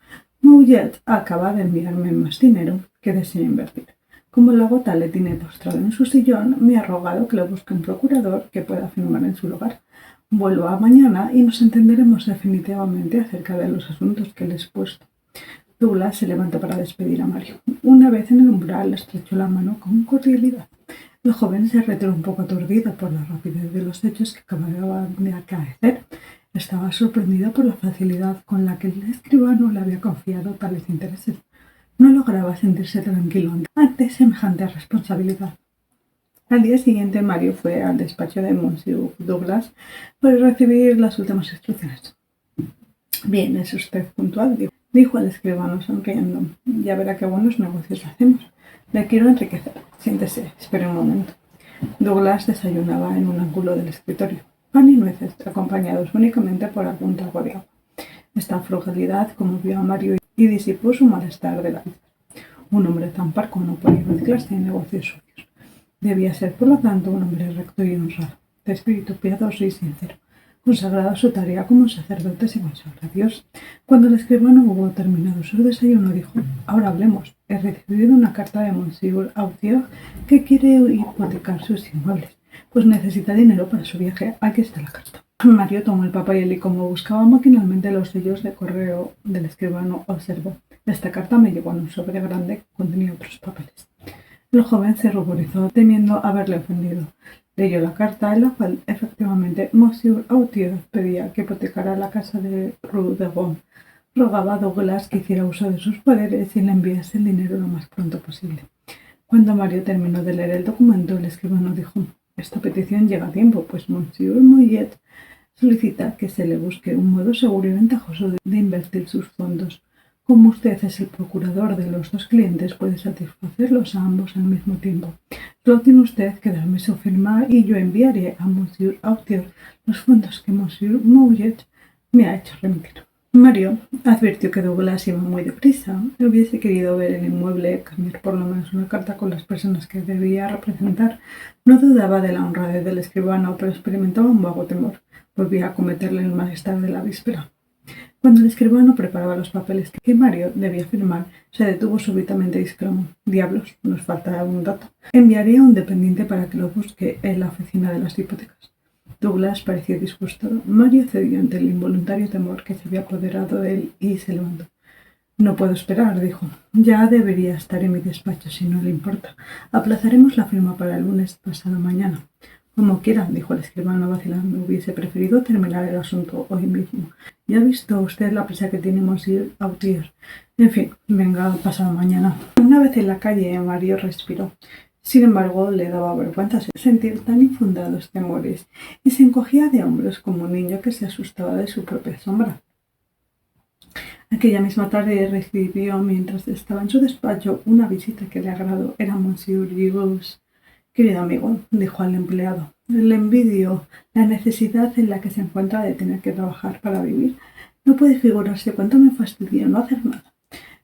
Mouillet acaba de enviarme más dinero que desea invertir. Como el agota le tiene postrado en su sillón, me ha rogado que le busque un procurador que pueda firmar en su lugar. Vuelva mañana y nos entenderemos definitivamente acerca de los asuntos que le he expuesto. Douglas se levantó para despedir a Mario. Una vez en el umbral le estrechó la mano con cordialidad. El joven se retiró un poco aturdido por la rapidez de los hechos que acababan de acaecer. Estaba sorprendido por la facilidad con la que el escribano le había confiado tales intereses. No lograba sentirse tranquilo ante semejante responsabilidad. Al día siguiente, Mario fue al despacho de Monsieur Douglas para recibir las últimas instrucciones. Bien, es usted puntual, dijo el escribano sonriendo. Ya verá qué buenos negocios hacemos. Le quiero enriquecer. Siéntese, espere un momento. Douglas desayunaba en un ángulo del escritorio, pan y nueces, acompañados únicamente por algún trago de agua. Esta frugalidad conmovió a Mario y disipó su malestar de la vida. Un hombre tan parco no podía mezclarse en negocios sucios. Debía ser, por lo tanto, un hombre recto y honrado, de espíritu piadoso y sincero, consagrado a su tarea como un sacerdote se consagra a Dios. Cuando el escribano hubo terminado su desayuno, dijo: ahora hablemos. He recibido una carta de Monsieur Autier que quiere hipotecar sus inmuebles, pues necesita dinero para su viaje. Aquí está la carta. Mario tomó el papel y, como buscaba maquinalmente los sellos de correo del escribano, observó: esta carta me llegó en un sobre grande que contenía otros papeles. El joven se ruborizó, temiendo haberle ofendido. Leyó la carta en la cual, efectivamente, Monsieur Autier pedía que hipotecara la casa de Rue de Rome. Rogaba a Douglas que hiciera uso de sus poderes y le enviase el dinero lo más pronto posible. Cuando Mario terminó de leer el documento, el escribano dijo: esta petición llega a tiempo, pues Monsieur Mouillet solicita que se le busque un modo seguro y ventajoso de invertir sus fondos. Como usted es el procurador de los 2 clientes, puede satisfacerlos a ambos al mismo tiempo. Solo tiene usted que darme su firma y yo enviaré a Monsieur Autier los fondos que Monsieur Mouillet me ha hecho remitir. Mario advirtió que Douglas iba muy deprisa. Hubiese querido ver el inmueble, cambiar por lo menos una carta con las personas que debía representar. No dudaba de la honradez del escribano, pero experimentaba un vago temor. Volvía a cometerle el malestar de la víspera. Cuando el escribano preparaba los papeles que Mario debía firmar, se detuvo súbitamente y exclamó: «Diablos, nos falta un dato. Enviaré a un dependiente para que lo busque en la oficina de las hipotecas». Douglas parecía disgustado. Mario cedió ante el involuntario temor que se había apoderado de él y se levantó. No puedo esperar, dijo. Ya debería estar en mi despacho, si no le importa. Aplazaremos la firma para el lunes pasado mañana. Como quiera, dijo el escribano vacilando. Hubiese preferido terminar el asunto hoy mismo. Ya ha visto usted la prisa que tiene Monsieur Autier. En fin, venga pasado mañana. Una vez en la calle, Mario respiró. Sin embargo, le daba vergüenza sentir tan infundados temores y se encogía de hombros como un niño que se asustaba de su propia sombra. Aquella misma tarde recibió, mientras estaba en su despacho, una visita que le agradó. Era Monsieur Giraud. Querido amigo, dijo al empleado, le envidio la necesidad en la que se encuentra de tener que trabajar para vivir. No puede figurarse cuánto me fastidia no hacer nada.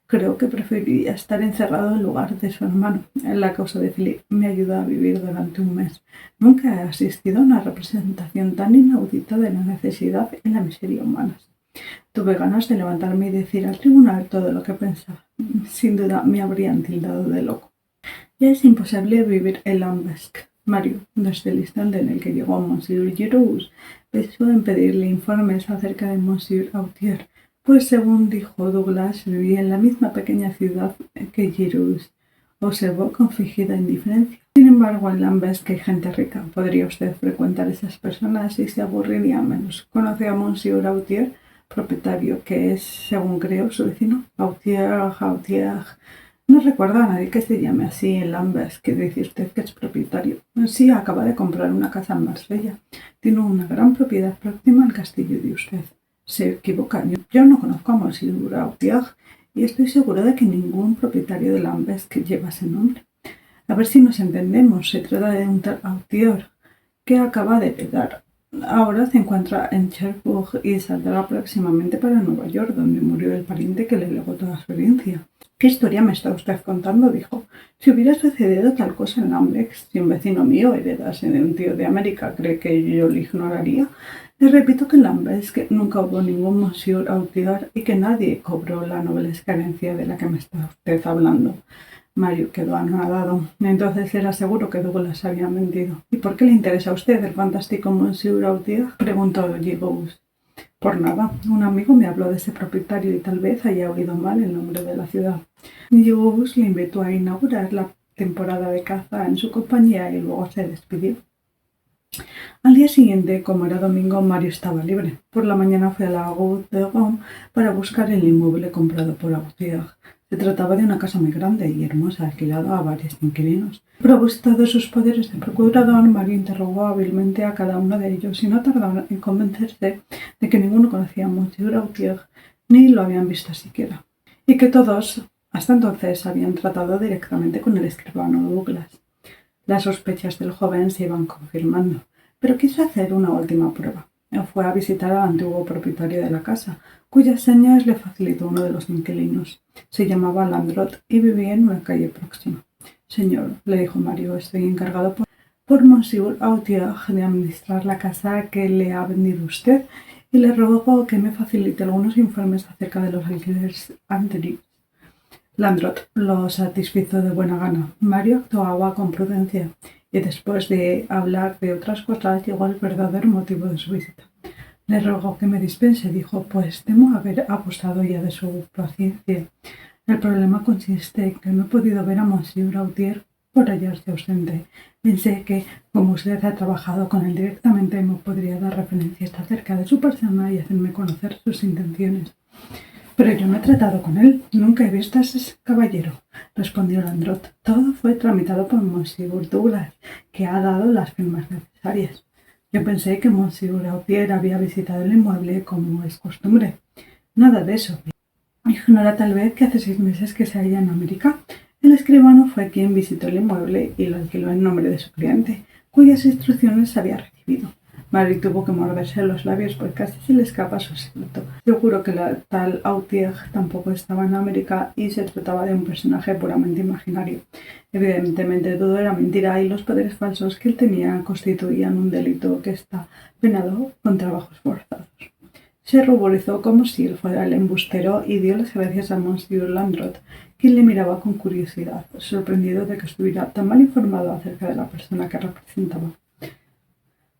Creo que preferiría estar encerrado en lugar de su hermano. La causa de Philip me ayudó a vivir durante un mes. Nunca he asistido a una representación tan inaudita de la necesidad y la miseria humanas. Tuve ganas de levantarme y decir al tribunal todo lo que pensaba. Sin duda me habrían tildado de loco. Ya es imposible vivir en Lambesc. Mario, desde el instante en el que llegó Monsieur Giraud, pensó en pedirle informes acerca de Monsieur Autier, pues según dijo Douglas, vivía en la misma pequeña ciudad que Giraud. Observó con fingida indiferencia. Sin embargo, en Lambesc hay gente rica. ¿Podría usted frecuentar esas personas y se aburriría menos? ¿Conoce a Monsieur Autier, propietario, que es, según creo, su vecino? Autier. No recuerdo a nadie que se llame así en Lambesc. ¿Qué dice usted que es propietario? Sí, acaba de comprar una casa en Marsella. Tiene una gran propiedad próxima al castillo de usted. Se equivoca. Yo no conozco a Monsieur Autier y estoy seguro de que ningún propietario de Lambesc lleva ese nombre. A ver si nos entendemos. Se trata de un tal Autier que acaba de heredar. Ahora se encuentra en Cherbourg y saldrá próximamente para Nueva York, donde murió el pariente que le legó toda su herencia. ¿Qué historia me está usted contando? Dijo. Si hubiera sucedido tal cosa en Lambesc, si un vecino mío heredase de un tío de América, ¿cree que yo lo ignoraría? Le repito que en Lambesc nunca hubo ningún Monsieur Autier y que nadie cobró la noblesca herencia de la que me está usted hablando. Mario quedó anonadado. Entonces era seguro que Douglas había mentido. ¿Y por qué le interesa a usted el fantástico Monsieur Autier? Preguntó Giraud. Por nada. Un amigo me habló de ese propietario y tal vez haya oído mal el nombre de la ciudad. Giraud le invitó a inaugurar la temporada de caza en su compañía y luego se despidió. Al día siguiente, como era domingo, Mario estaba libre. Por la mañana fue a la Rue de Rome para buscar el inmueble comprado por Autier. Se trataba de una casa muy grande y hermosa, alquilada a varios inquilinos. Provisto de sus poderes de procurador, Mario interrogó hábilmente a cada uno de ellos y no tardó en convencerse de que ninguno conocía a Monsieur Autier ni lo habían visto siquiera, y que todos, hasta entonces, habían tratado directamente con el escribano Douglas. Las sospechas del joven se iban confirmando, pero quiso hacer una última prueba. Fue a visitar al antiguo propietario de la casa, cuyas señas le facilitó uno de los inquilinos. Se llamaba Landrot y vivía en una calle próxima. Señor, le dijo Mario, estoy encargado por Monsieur Autier de administrar la casa que le ha vendido usted y le ruego que me facilite algunos informes acerca de los alquileres anteriores. Landrot lo satisfizo de buena gana. Mario actuaba con prudencia y después de hablar de otras cosas llegó al verdadero motivo de su visita. Le ruego que me dispense, dijo, pues temo haber abusado ya de su paciencia. El problema consiste en que no he podido ver a Monsieur Autier por hallarse ausente. Pensé que, como usted ha trabajado con él directamente, me podría dar referencias acerca de su persona y hacerme conocer sus intenciones. Pero yo no he tratado con él. Nunca he visto a ese caballero, respondió Landrot. Todo fue tramitado por Monsieur Douglas, que ha dado las firmas necesarias. Yo pensé que Monsieur Autier había visitado el inmueble como es costumbre. Nada de eso. Ignora tal vez que hace 6 meses que se halla en América. El escribano fue quien visitó el inmueble y lo alquiló en nombre de su cliente, cuyas instrucciones había recibido. Mario tuvo que morderse los labios, pues casi se le escapa su secreto. Seguro que la tal Autier tampoco estaba en América y se trataba de un personaje puramente imaginario. Evidentemente todo era mentira y los poderes falsos que él tenía constituían un delito que está penado con trabajos forzados. Se ruborizó como si él fuera el embustero y dio las gracias a Monsieur Landrot, quien le miraba con curiosidad, sorprendido de que estuviera tan mal informado acerca de la persona que representaba.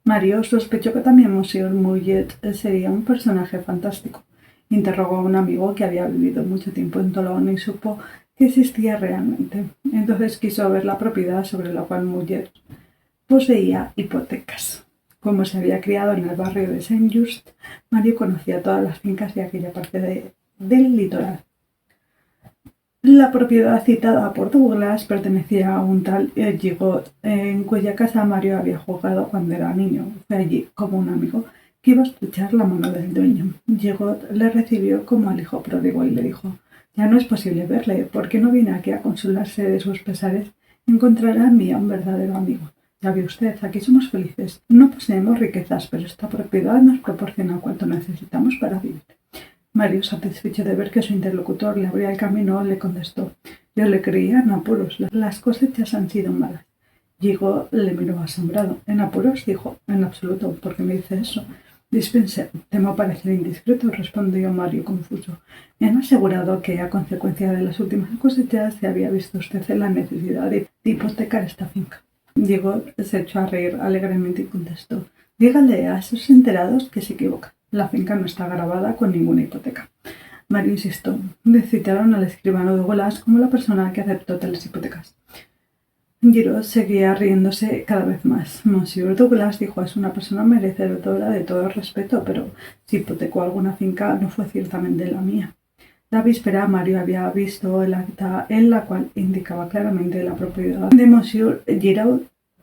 Mario sospechó que también Monsieur Mouillet sería un personaje fantástico. Interrogó a un amigo que había vivido mucho tiempo en Tolón y supo que existía realmente. Entonces quiso ver la propiedad sobre la cual Mouillet poseía hipotecas. Como se había criado en el barrio de Saint-Just, Mario conocía todas las fincas de aquella parte del litoral. La propiedad citada por Douglas pertenecía a un tal Gigot, en cuya casa Mario había jugado cuando era niño. Fue allí, como un amigo, que iba a estrechar la mano del dueño. Gigot le recibió como al hijo pródigo y le dijo: «Ya no es posible verle, ¿por qué no viene aquí a consolarse de sus pesares? Encontrará en mí a un verdadero amigo. Ya ve usted, aquí somos felices. No poseemos riquezas, pero esta propiedad nos proporciona cuanto necesitamos para vivir». Mario, satisfecho de ver que su interlocutor le abría el camino, le contestó: «Yo le creía en apuros. Las cosechas han sido malas». Gigot le miró asombrado. «¿En apuros?», dijo. «En absoluto. ¿Por qué me dice eso?». «Dispense, temo parecer indiscreto», respondió Mario confuso. «Me han asegurado que, a consecuencia de las últimas cosechas, se había visto usted en la necesidad de hipotecar esta finca». Gigot se echó a reír alegremente y contestó: «Dígale a esos enterados que se equivocan. La finca no está gravada con ninguna hipoteca». Mario insistió. Le citaron al escribano Douglas como la persona que aceptó tales hipotecas. Gigot seguía riéndose cada vez más. Monsieur Douglas, dijo, es una persona merecedora de todo respeto, pero si hipotecó alguna finca no fue ciertamente la mía. La víspera Mario había visto el acta en la cual indicaba claramente la propiedad de Monsieur Giraud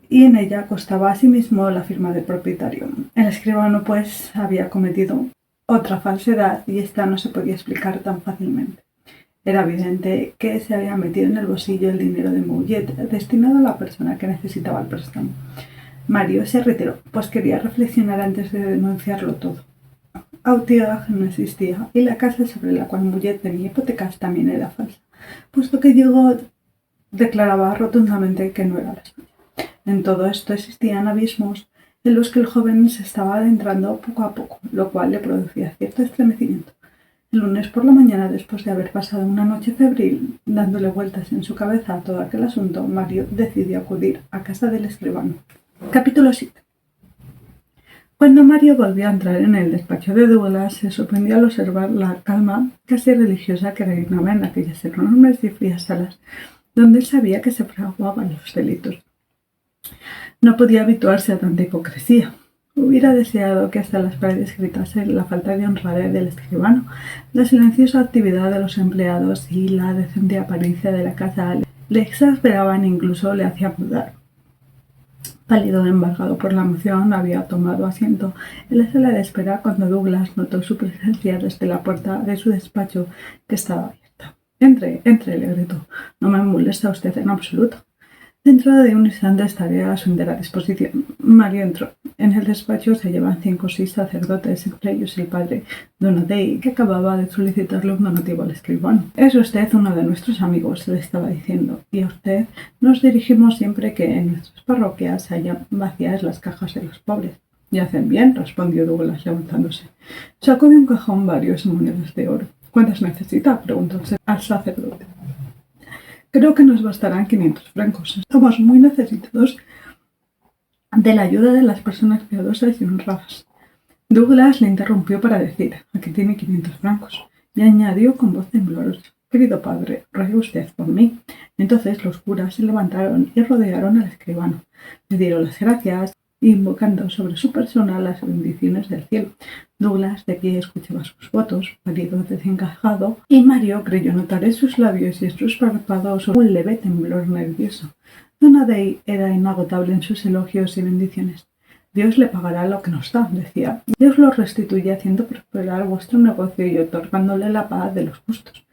y en ella constaba asimismo la firma del propietario. El escribano, pues, había cometido otra falsedad y esta no se podía explicar tan fácilmente. Era evidente que se había metido en el bolsillo el dinero de Mouillet destinado a la persona que necesitaba el préstamo. Mario se retiró, pues quería reflexionar antes de denunciarlo todo. Auteuil no existía y la casa sobre la cual Mouillet tenía hipotecas también era falsa, puesto que Gigot declaraba rotundamente que no era la suya. En todo esto existían abismos en los que el joven se estaba adentrando poco a poco, lo cual le producía cierto estremecimiento. El lunes por la mañana, después de haber pasado una noche febril dándole vueltas en su cabeza a todo aquel asunto, Mario decidió acudir a casa del escribano. Capítulo 7. Cuando Mario volvió a entrar en el despacho de Douglas, se sorprendió al observar la calma casi religiosa que reinaba en aquellas enormes y frías salas, donde él sabía que se fraguaban los delitos. No podía habituarse a tanta hipocresía. Hubiera deseado que hasta las paredes gritasen la falta de honradez del escribano, la silenciosa actividad de los empleados y la decente apariencia de la casa le exasperaban e incluso le hacían dudar. Pálido, embargado por la emoción, había tomado asiento en la sala de espera cuando Douglas notó su presencia desde la puerta de su despacho, que estaba abierta. Entre, le gritó. «No me molesta usted en absoluto. Dentro de un instante estaré a su entera disposición». Mario entró. En el despacho se llevaban 5 o 6 sacerdotes, entre ellos el padre Donadei, que acababa de solicitarle un donativo al escribano. «Es usted uno de nuestros amigos», le estaba diciendo, «y a usted nos dirigimos siempre que en nuestras parroquias hayan vacías las cajas de los pobres». «Y hacen bien», respondió Douglas levantándose. Sacó de un cajón varias monedas de oro. «¿Cuántas necesita?», preguntó al sacerdote. «Creo que nos bastarán 500 francos. Estamos muy necesitados de la ayuda de las personas piadosas y honradas». Douglas le interrumpió para decir: «Aquí tiene 500 francos», y añadió con voz temblorosa: «Querido padre, ruegue usted por mí». Entonces los curas se levantaron y rodearon al escribano. Le dieron las gracias, invocando sobre su persona las bendiciones del cielo. Douglas, de pie, escuchaba sus votos, pálido, desencajado, y Mario creyó notar en sus labios y en sus párpados un leve temblor nervioso. Donadei era inagotable en sus elogios y bendiciones. «Dios le pagará lo que nos da», decía. «Dios lo restituye haciendo prosperar vuestro negocio y otorgándole la paz de los justos.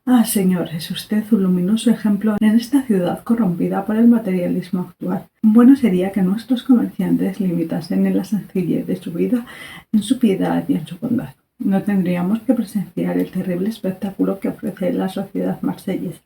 Ah, señor, es usted un luminoso ejemplo en esta ciudad corrompida por el materialismo actual. Bueno sería que nuestros comerciantes limitasen en la sencillez de su vida, en su piedad y en su bondad. No tendríamos que presenciar el terrible espectáculo que ofrece la sociedad marsellesa».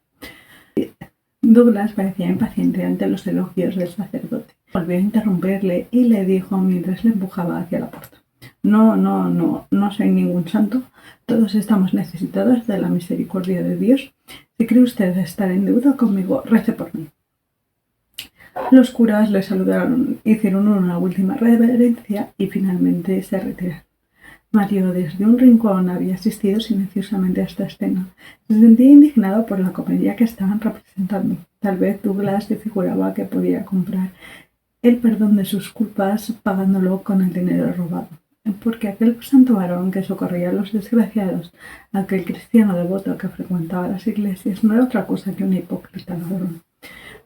Douglas parecía impaciente ante los elogios del sacerdote. Volvió a interrumpirle y le dijo mientras le empujaba hacia la puerta: No soy ningún santo. Todos estamos necesitados de la misericordia de Dios. Si cree usted estar en deuda conmigo, rece por mí». Los curas le saludaron, hicieron una última reverencia y finalmente se retiraron. Mario desde un rincón había asistido silenciosamente a esta escena. Se sentía indignado por la comedia que estaban representando. Tal vez Douglas se figuraba que podía comprar el perdón de sus culpas pagándolo con el dinero robado. Porque aquel santo varón que socorría a los desgraciados, aquel cristiano devoto que frecuentaba las iglesias, no era otra cosa que un hipócrita ladrón.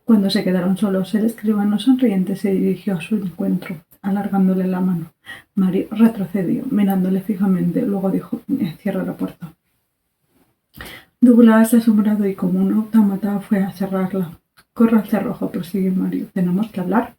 Cuando se quedaron solos, el escribano sonriente se dirigió a su encuentro, alargándole la mano. Mario retrocedió, mirándole fijamente, luego dijo: «Cierra la puerta». Douglas, asombrado y como un autómata, fue a cerrarla. «Corra al cerrojo», prosiguió Mario. «¿Tenemos que hablar?».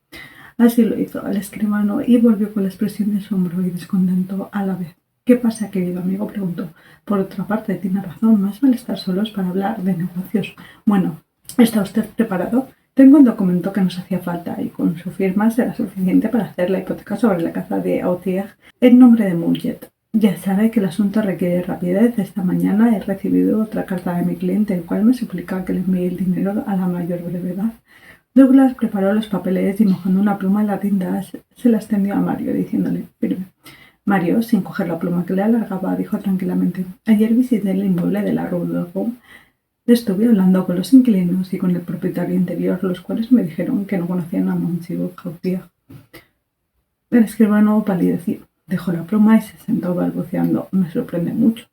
Así lo hizo el escribano y volvió con la expresión de asombro y descontento a la vez. «¿Qué pasa, querido amigo?», preguntó. «Por otra parte, tiene razón, más vale estar solos para hablar de negocios. Bueno, ¿está usted preparado? Tengo un documento que nos hacía falta y con su firma será suficiente para hacer la hipoteca sobre la casa de Autier en nombre de Mouget. Ya sabe que el asunto requiere rapidez. Esta mañana he recibido otra carta de mi cliente, el cual me suplica que le envíe el dinero a la mayor brevedad». Douglas preparó los papeles y mojando una pluma en la tinta se la extendió a Mario, diciéndole: «Firme». Mario, sin coger la pluma que le alargaba, dijo tranquilamente: «Ayer visité el inmueble de la Rue de Rome. Estuve hablando con los inquilinos y con el propietario interior, los cuales me dijeron que no conocían a Monsieur Gautier». El escribano palideció, dejó la pluma y se sentó balbuceando: «Me sorprende mucho.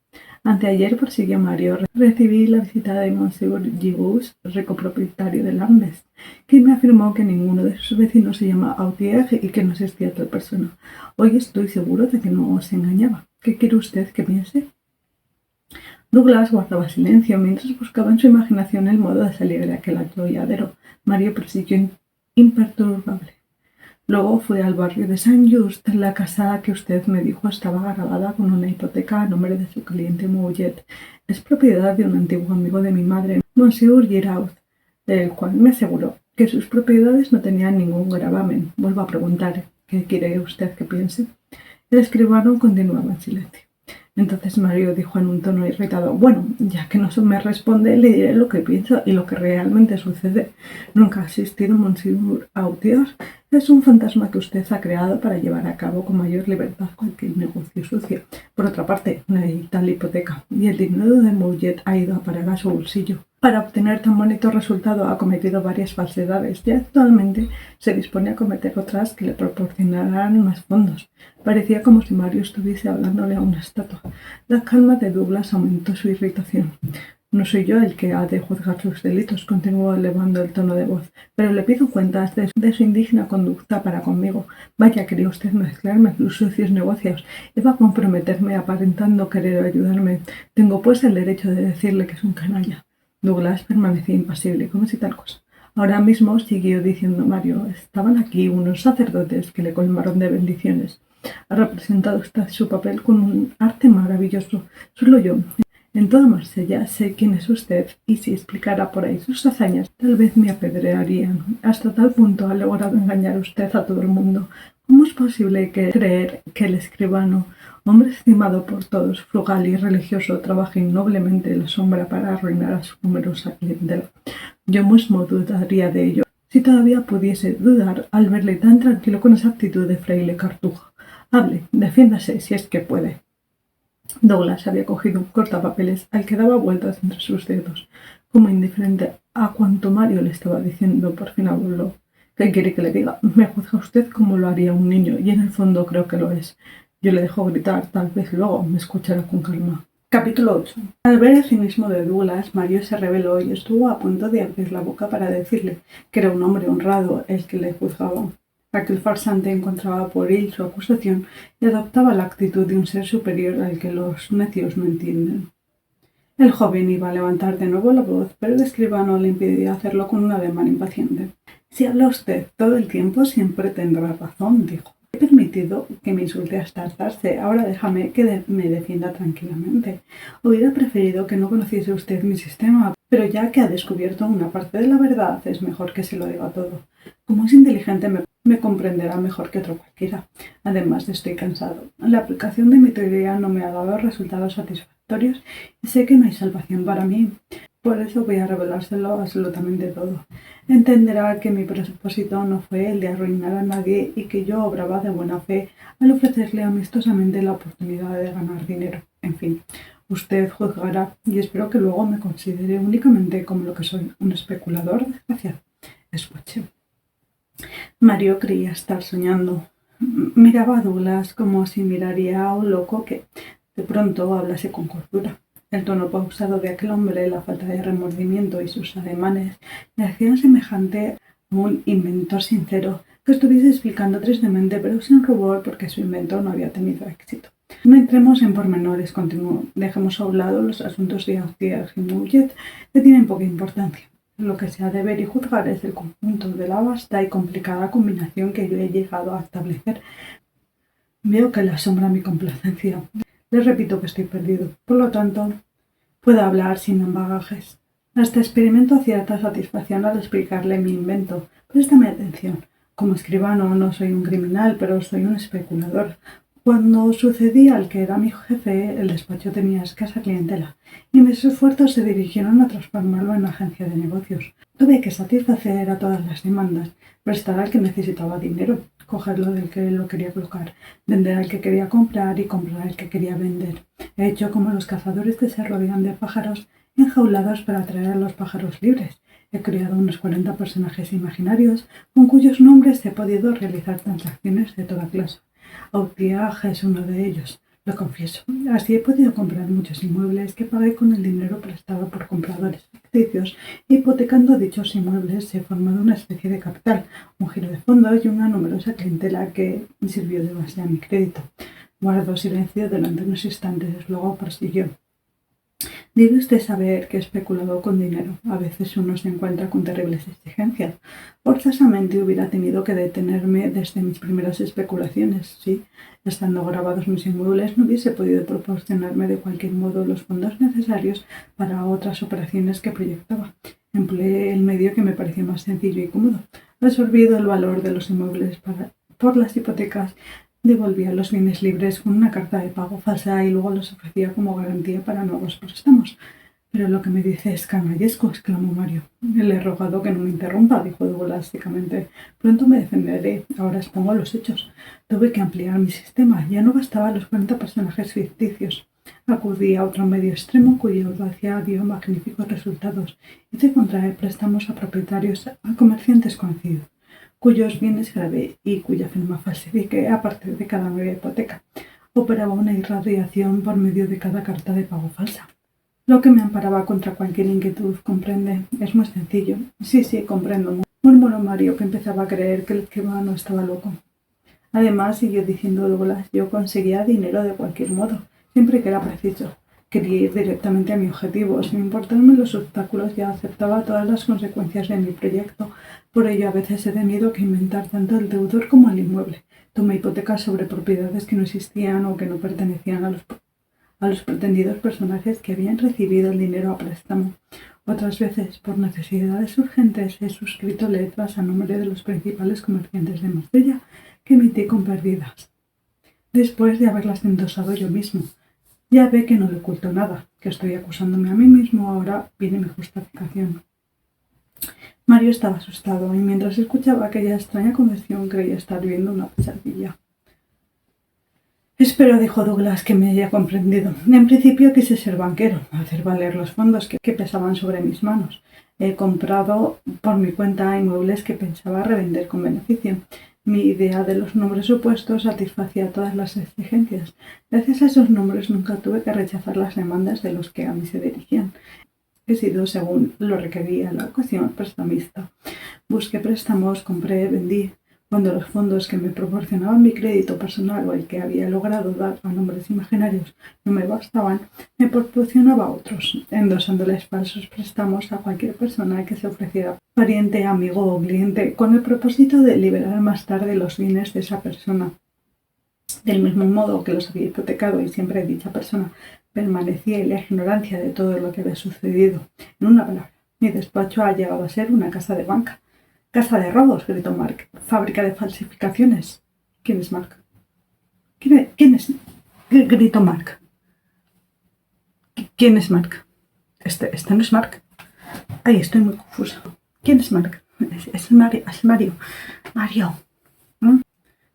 Anteayer», prosiguió Mario, «recibí la visita de Monsieur Gibus, rico propietario de Lambeth, que me afirmó que ninguno de sus vecinos se llama Autier y que no existía tal persona. Hoy estoy seguro de que no os engañaba. ¿Qué quiere usted que piense?». Douglas guardaba silencio mientras buscaba en su imaginación el modo de salir de aquel atolladero. Mario prosiguió imperturbable: «Luego fui al barrio de Saint-Just. La casa que usted me dijo estaba grabada con una hipoteca a nombre de su cliente Mouget. Es propiedad de un antiguo amigo de mi madre, Monsieur Giraud, el cual me aseguró que sus propiedades no tenían ningún gravamen. Vuelvo a preguntar, ¿qué quiere usted que piense?». El escribano continuaba en silencio. Entonces Mario dijo en un tono irritado: «Bueno, ya que no me responde, le diré lo que pienso y lo que realmente sucede. Nunca ha existido Monsieur Autier. Es un fantasma que usted ha creado para llevar a cabo con mayor libertad cualquier negocio sucio. Por otra parte, no hay tal hipoteca, y el dinero de Mouget ha ido a parar a su bolsillo. Para obtener tan bonito resultado ha cometido varias falsedades y actualmente se dispone a cometer otras que le proporcionarán más fondos». Parecía como si Mario estuviese hablándole a una estatua. La calma de Douglas aumentó su irritación. «No soy yo el que ha de juzgar sus delitos», continuó elevando el tono de voz, «pero le pido cuentas de su indigna conducta para conmigo. Vaya, quería usted mezclarme en sus sucios negocios. Iba a comprometerme aparentando querer ayudarme. Tengo pues el derecho de decirle que es un canalla». Douglas permanecía impasible, como si tal cosa. «Ahora mismo», siguió diciendo Mario, «estaban aquí unos sacerdotes que le colmaron de bendiciones. Ha representado usted su papel con un arte maravilloso. Solo yo, en toda Marsella, sé quién es usted, y si explicara por ahí sus hazañas, tal vez me apedrearían. Hasta tal punto ha logrado engañar usted a todo el mundo. ¿Cómo es posible creer que el escribano, hombre estimado por todos, frugal y religioso, trabaje noblemente en la sombra para arruinar a su numerosa clientela? Yo mismo dudaría de ello, si todavía pudiese dudar al verle tan tranquilo con esa actitud de fraile cartujo. Hable, defiéndase si es que puede». Douglas había cogido un cortapapeles al que daba vueltas entre sus dedos. Como indiferente a cuanto Mario le estaba diciendo, por fin habló. «¿Qué quiere que le diga? Me juzga usted como lo haría un niño, y en el fondo creo que lo es. Yo le dejo gritar, tal vez luego me escuchará con calma». Capítulo 8. Al ver el cinismo de Douglas, Mario se rebeló y estuvo a punto de abrir la boca para decirle que era un hombre honrado el que le juzgaba. Aquel farsante encontraba pueril su acusación y adoptaba la actitud de un ser superior al que los necios no entienden. El joven iba a levantar de nuevo la voz, pero el escribano le impidió hacerlo con un ademán impaciente. «Si habla usted todo el tiempo, siempre tendrá razón», dijo. «He permitido que me insulte hasta hartarse. Ahora déjame que me defienda tranquilamente. Hubiera preferido que no conociese usted mi sistema, pero ya que ha descubierto una parte de la verdad, es mejor que se lo diga todo. Como es inteligente, me comprenderá mejor que otro cualquiera. Además, estoy cansado. La aplicación de mi teoría no me ha dado resultados satisfactorios y sé que no hay salvación para mí. Por eso voy a revelárselo absolutamente todo. Entenderá que mi propósito no fue el de arruinar a nadie y que yo obraba de buena fe al ofrecerle amistosamente la oportunidad de ganar dinero. En fin, usted juzgará y espero que luego me considere únicamente como lo que soy, un especulador desgraciado. Escuche. Mario creía estar soñando. Miraba a Douglas como si miraría a un loco que de pronto hablase con cordura. El tono pausado de aquel hombre, la falta de remordimiento y sus ademanes le hacían semejante a un inventor sincero que estuviese explicando tristemente pero sin rubor porque su invento no había tenido éxito. No entremos en pormenores, continuó. Dejemos a un lado los asuntos de Austria y Mouillet que tienen poca importancia. Lo que se ha de ver y juzgar es el conjunto de la vasta y complicada combinación que yo he llegado a establecer. Veo que le asombra mi complacencia. Les repito que estoy perdido. Por lo tanto, puedo hablar sin bagajes. Hasta experimento cierta satisfacción al explicarle mi invento. Préstame atención. Como escribano no soy un criminal, pero soy un especulador. Cuando sucedí al que era mi jefe, el despacho tenía escasa clientela, y mis esfuerzos se dirigieron a transformarlo en agencia de negocios. Tuve que satisfacer a todas las demandas, prestar al que necesitaba dinero, cogerlo del que lo quería colocar, vender al que quería comprar y comprar al que quería vender. He hecho como los cazadores que se rodean de pájaros enjaulados para atraer a los pájaros libres. He creado unos 40 personajes imaginarios con cuyos nombres he podido realizar transacciones de toda clase. Autiaje es uno de ellos, lo confieso. Así he podido comprar muchos inmuebles que pagué con el dinero prestado por compradores ficticios, e hipotecando dichos inmuebles se ha formado una especie de capital, un giro de fondos y una numerosa clientela que sirvió de base a mi crédito. Guardó silencio durante unos instantes, luego prosiguió. Debe usted saber que he especulado con dinero. A veces uno se encuentra con terribles exigencias. Forzosamente hubiera tenido que detenerme desde mis primeras especulaciones. Sí, estando grabados mis inmuebles, no hubiese podido proporcionarme de cualquier modo los fondos necesarios para otras operaciones que proyectaba. Empleé el medio que me pareció más sencillo y cómodo. Absorbido el valor de los inmuebles por las hipotecas, devolvía los bienes libres con una carta de pago falsa y luego los ofrecía como garantía para nuevos préstamos. Pero lo que me dice es canallesco, exclamó Mario. Le he rogado que no me interrumpa, dijo Douglas secamente. Pronto me defenderé. Ahora expongo los hechos. Tuve que ampliar mi sistema. Ya no bastaban los 40 personajes ficticios. Acudí a otro medio extremo cuya audacia dio magníficos resultados. Hice contraer préstamos a propietarios, a comerciantes conocidos, cuyos bienes grabé y cuya firma falsifiqué a partir de cada nueva hipoteca. Operaba una irradiación por medio de cada carta de pago falsa. Lo que me amparaba contra cualquier inquietud, comprende. Es muy sencillo. Sí, comprendo, murmuró Mario, que empezaba a creer que el escribano estaba loco. Además, siguió diciendo Douglas, yo conseguía dinero de cualquier modo, siempre que era preciso. Quería ir directamente a mi objetivo, sin importarme los obstáculos, ya aceptaba todas las consecuencias de mi proyecto. Por ello, a veces he tenido que inventar tanto el deudor como el inmueble. Tomé hipotecas sobre propiedades que no existían o que no pertenecían a los pretendidos personajes que habían recibido el dinero a préstamo. Otras veces, por necesidades urgentes, he suscrito letras a nombre de los principales comerciantes de Marsella que emití con pérdidas, después de haberlas endosado yo mismo. Ya ve que no le oculto nada, que estoy acusándome a mí mismo. Ahora viene mi justificación. Mario estaba asustado y mientras escuchaba aquella extraña conversación creía estar viendo una pesadilla. Espero, dijo Douglas, que me haya comprendido. En principio quise ser banquero, hacer valer los fondos que pesaban sobre mis manos. He comprado por mi cuenta inmuebles que pensaba revender con beneficio. Mi idea de los nombres opuestos satisfacía todas las exigencias. Gracias a esos nombres nunca tuve que rechazar las demandas de los que a mí se dirigían. He sido, según lo requería la ocasión, prestamista. Busqué préstamos, compré, vendí. Cuando los fondos que me proporcionaban mi crédito personal o el que había logrado dar a nombres imaginarios no me bastaban, me proporcionaba otros, endosándoles falsos préstamos a cualquier persona que se ofreciera, pariente, amigo o cliente, con el propósito de liberar más tarde los bienes de esa persona. Del mismo modo que los había hipotecado y siempre dicha persona permanecía en la ignorancia de todo lo que había sucedido. En una palabra, mi despacho ha llegado a ser una casa de banca. «Casa de robos», gritó Mark. «Fábrica de falsificaciones». «¿Quién es Mark?» ¿Quién es? Gritó Mark. «¿Quién es Mark?» Este no es Mark. Ay, estoy muy confusa. ¿Quién es Mark? Es Mario. Es Mario. Mario. ¿Mm?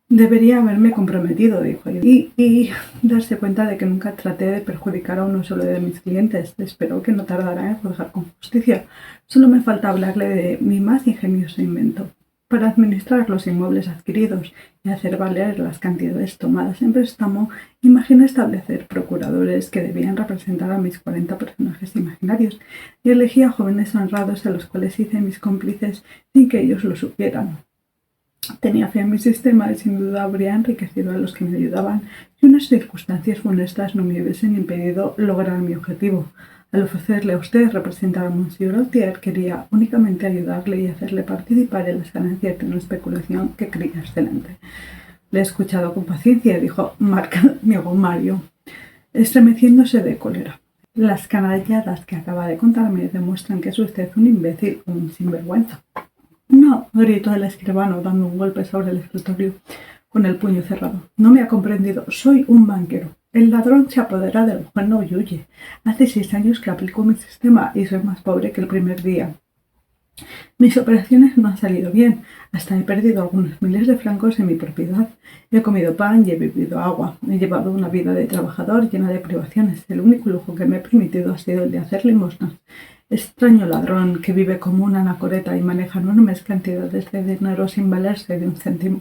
Debería haberme comprometido, dijo yo, y darse cuenta de que nunca traté de perjudicar a uno solo de mis clientes. Espero que no tardara en juzgar con justicia. Solo me falta hablarle de mi más ingenioso invento. Para administrar los inmuebles adquiridos y hacer valer las cantidades tomadas en préstamo, imaginé establecer procuradores que debían representar a mis 40 personajes imaginarios y elegí a jóvenes honrados a los cuales hice mis cómplices sin que ellos lo supieran. Tenía fe en mi sistema y sin duda habría enriquecido a los que me ayudaban si unas circunstancias funestas no me hubiesen impedido lograr mi objetivo. Al ofrecerle a usted representar a Monsieur Gautier, quería únicamente ayudarle y hacerle participar en las ganancias de una especulación que creía excelente. Le he escuchado con paciencia, dijo Mario, estremeciéndose de cólera. Las canalladas que acaba de contarme demuestran que es usted un imbécil o un sinvergüenza. No, gritó el escribano dando un golpe sobre el escritorio con el puño cerrado. No me ha comprendido. Soy un banquero. El ladrón se apodera del bueno y huye. Hace 6 años que aplico mi sistema y soy más pobre que el primer día. Mis operaciones no han salido bien. Hasta he perdido algunos miles de francos en mi propiedad. He comido pan y he bebido agua. He llevado una vida de trabajador llena de privaciones. El único lujo que me he permitido ha sido el de hacer limosnas. Extraño ladrón que vive como una anacoreta y maneja enormes cantidades de dinero sin valerse de un céntimo.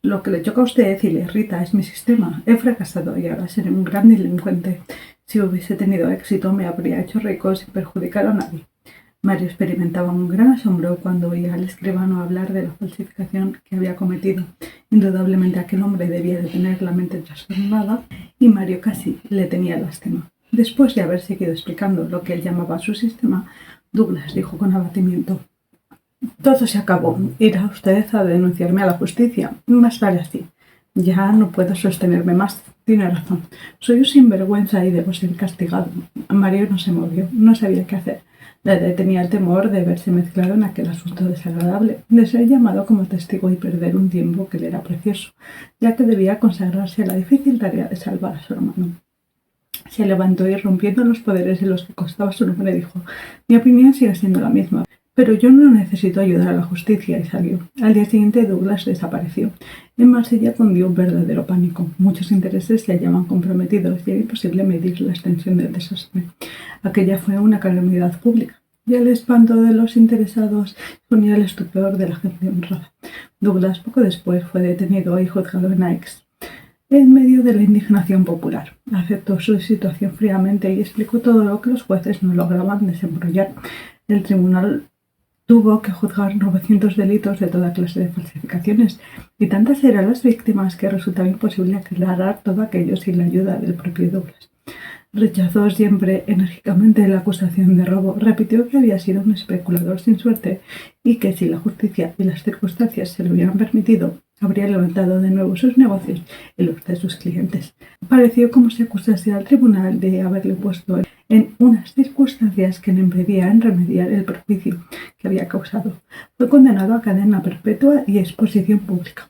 Lo que le choca a usted y le irrita es mi sistema. He fracasado y ahora seré un gran delincuente. Si hubiese tenido éxito me habría hecho rico sin perjudicar a nadie. Mario experimentaba un gran asombro cuando oía al escribano hablar de la falsificación que había cometido. Indudablemente aquel hombre debía de tener la mente trastornada y Mario casi le tenía lástima. Después de haber seguido explicando lo que él llamaba su sistema, Douglas dijo con abatimiento: «Todo se acabó. Irá usted a denunciarme a la justicia. Más vale así. Ya no puedo sostenerme más. Tiene razón. Soy un sinvergüenza y debo ser castigado». Mario no se movió. No sabía qué hacer. Le detenía el temor de verse mezclado en aquel asunto desagradable, de ser llamado como testigo y perder un tiempo que le era precioso, ya que debía consagrarse a la difícil tarea de salvar a su hermano. Se levantó y, rompiendo los poderes en los que constaba su nombre, dijo: «Mi opinión sigue siendo la misma, pero yo no necesito ayudar a la justicia», y salió. Al día siguiente Douglas desapareció. En Marsella cundió un verdadero pánico. Muchos intereses se hallaban comprometidos y era imposible medir la extensión del desastre. Aquella fue una calamidad pública, y al espanto de los interesados ponía el estupor de la gente honrada. Douglas poco después fue detenido y juzgado en Aix. En medio de la indignación popular, aceptó su situación fríamente y explicó todo lo que los jueces no lograban desembrollar. El tribunal tuvo que juzgar 900 delitos de toda clase de falsificaciones, y tantas eran las víctimas que resultaba imposible aclarar todo aquello sin la ayuda del propio Douglas. Rechazó siempre enérgicamente la acusación de robo. Repitió que había sido un especulador sin suerte y que, si la justicia y las circunstancias se lo hubieran permitido, habría levantado de nuevo sus negocios y los de sus clientes. Pareció como si acusase al tribunal de haberle puesto en unas circunstancias que le impedían remediar el perjuicio que había causado. Fue condenado a cadena perpetua y exposición pública.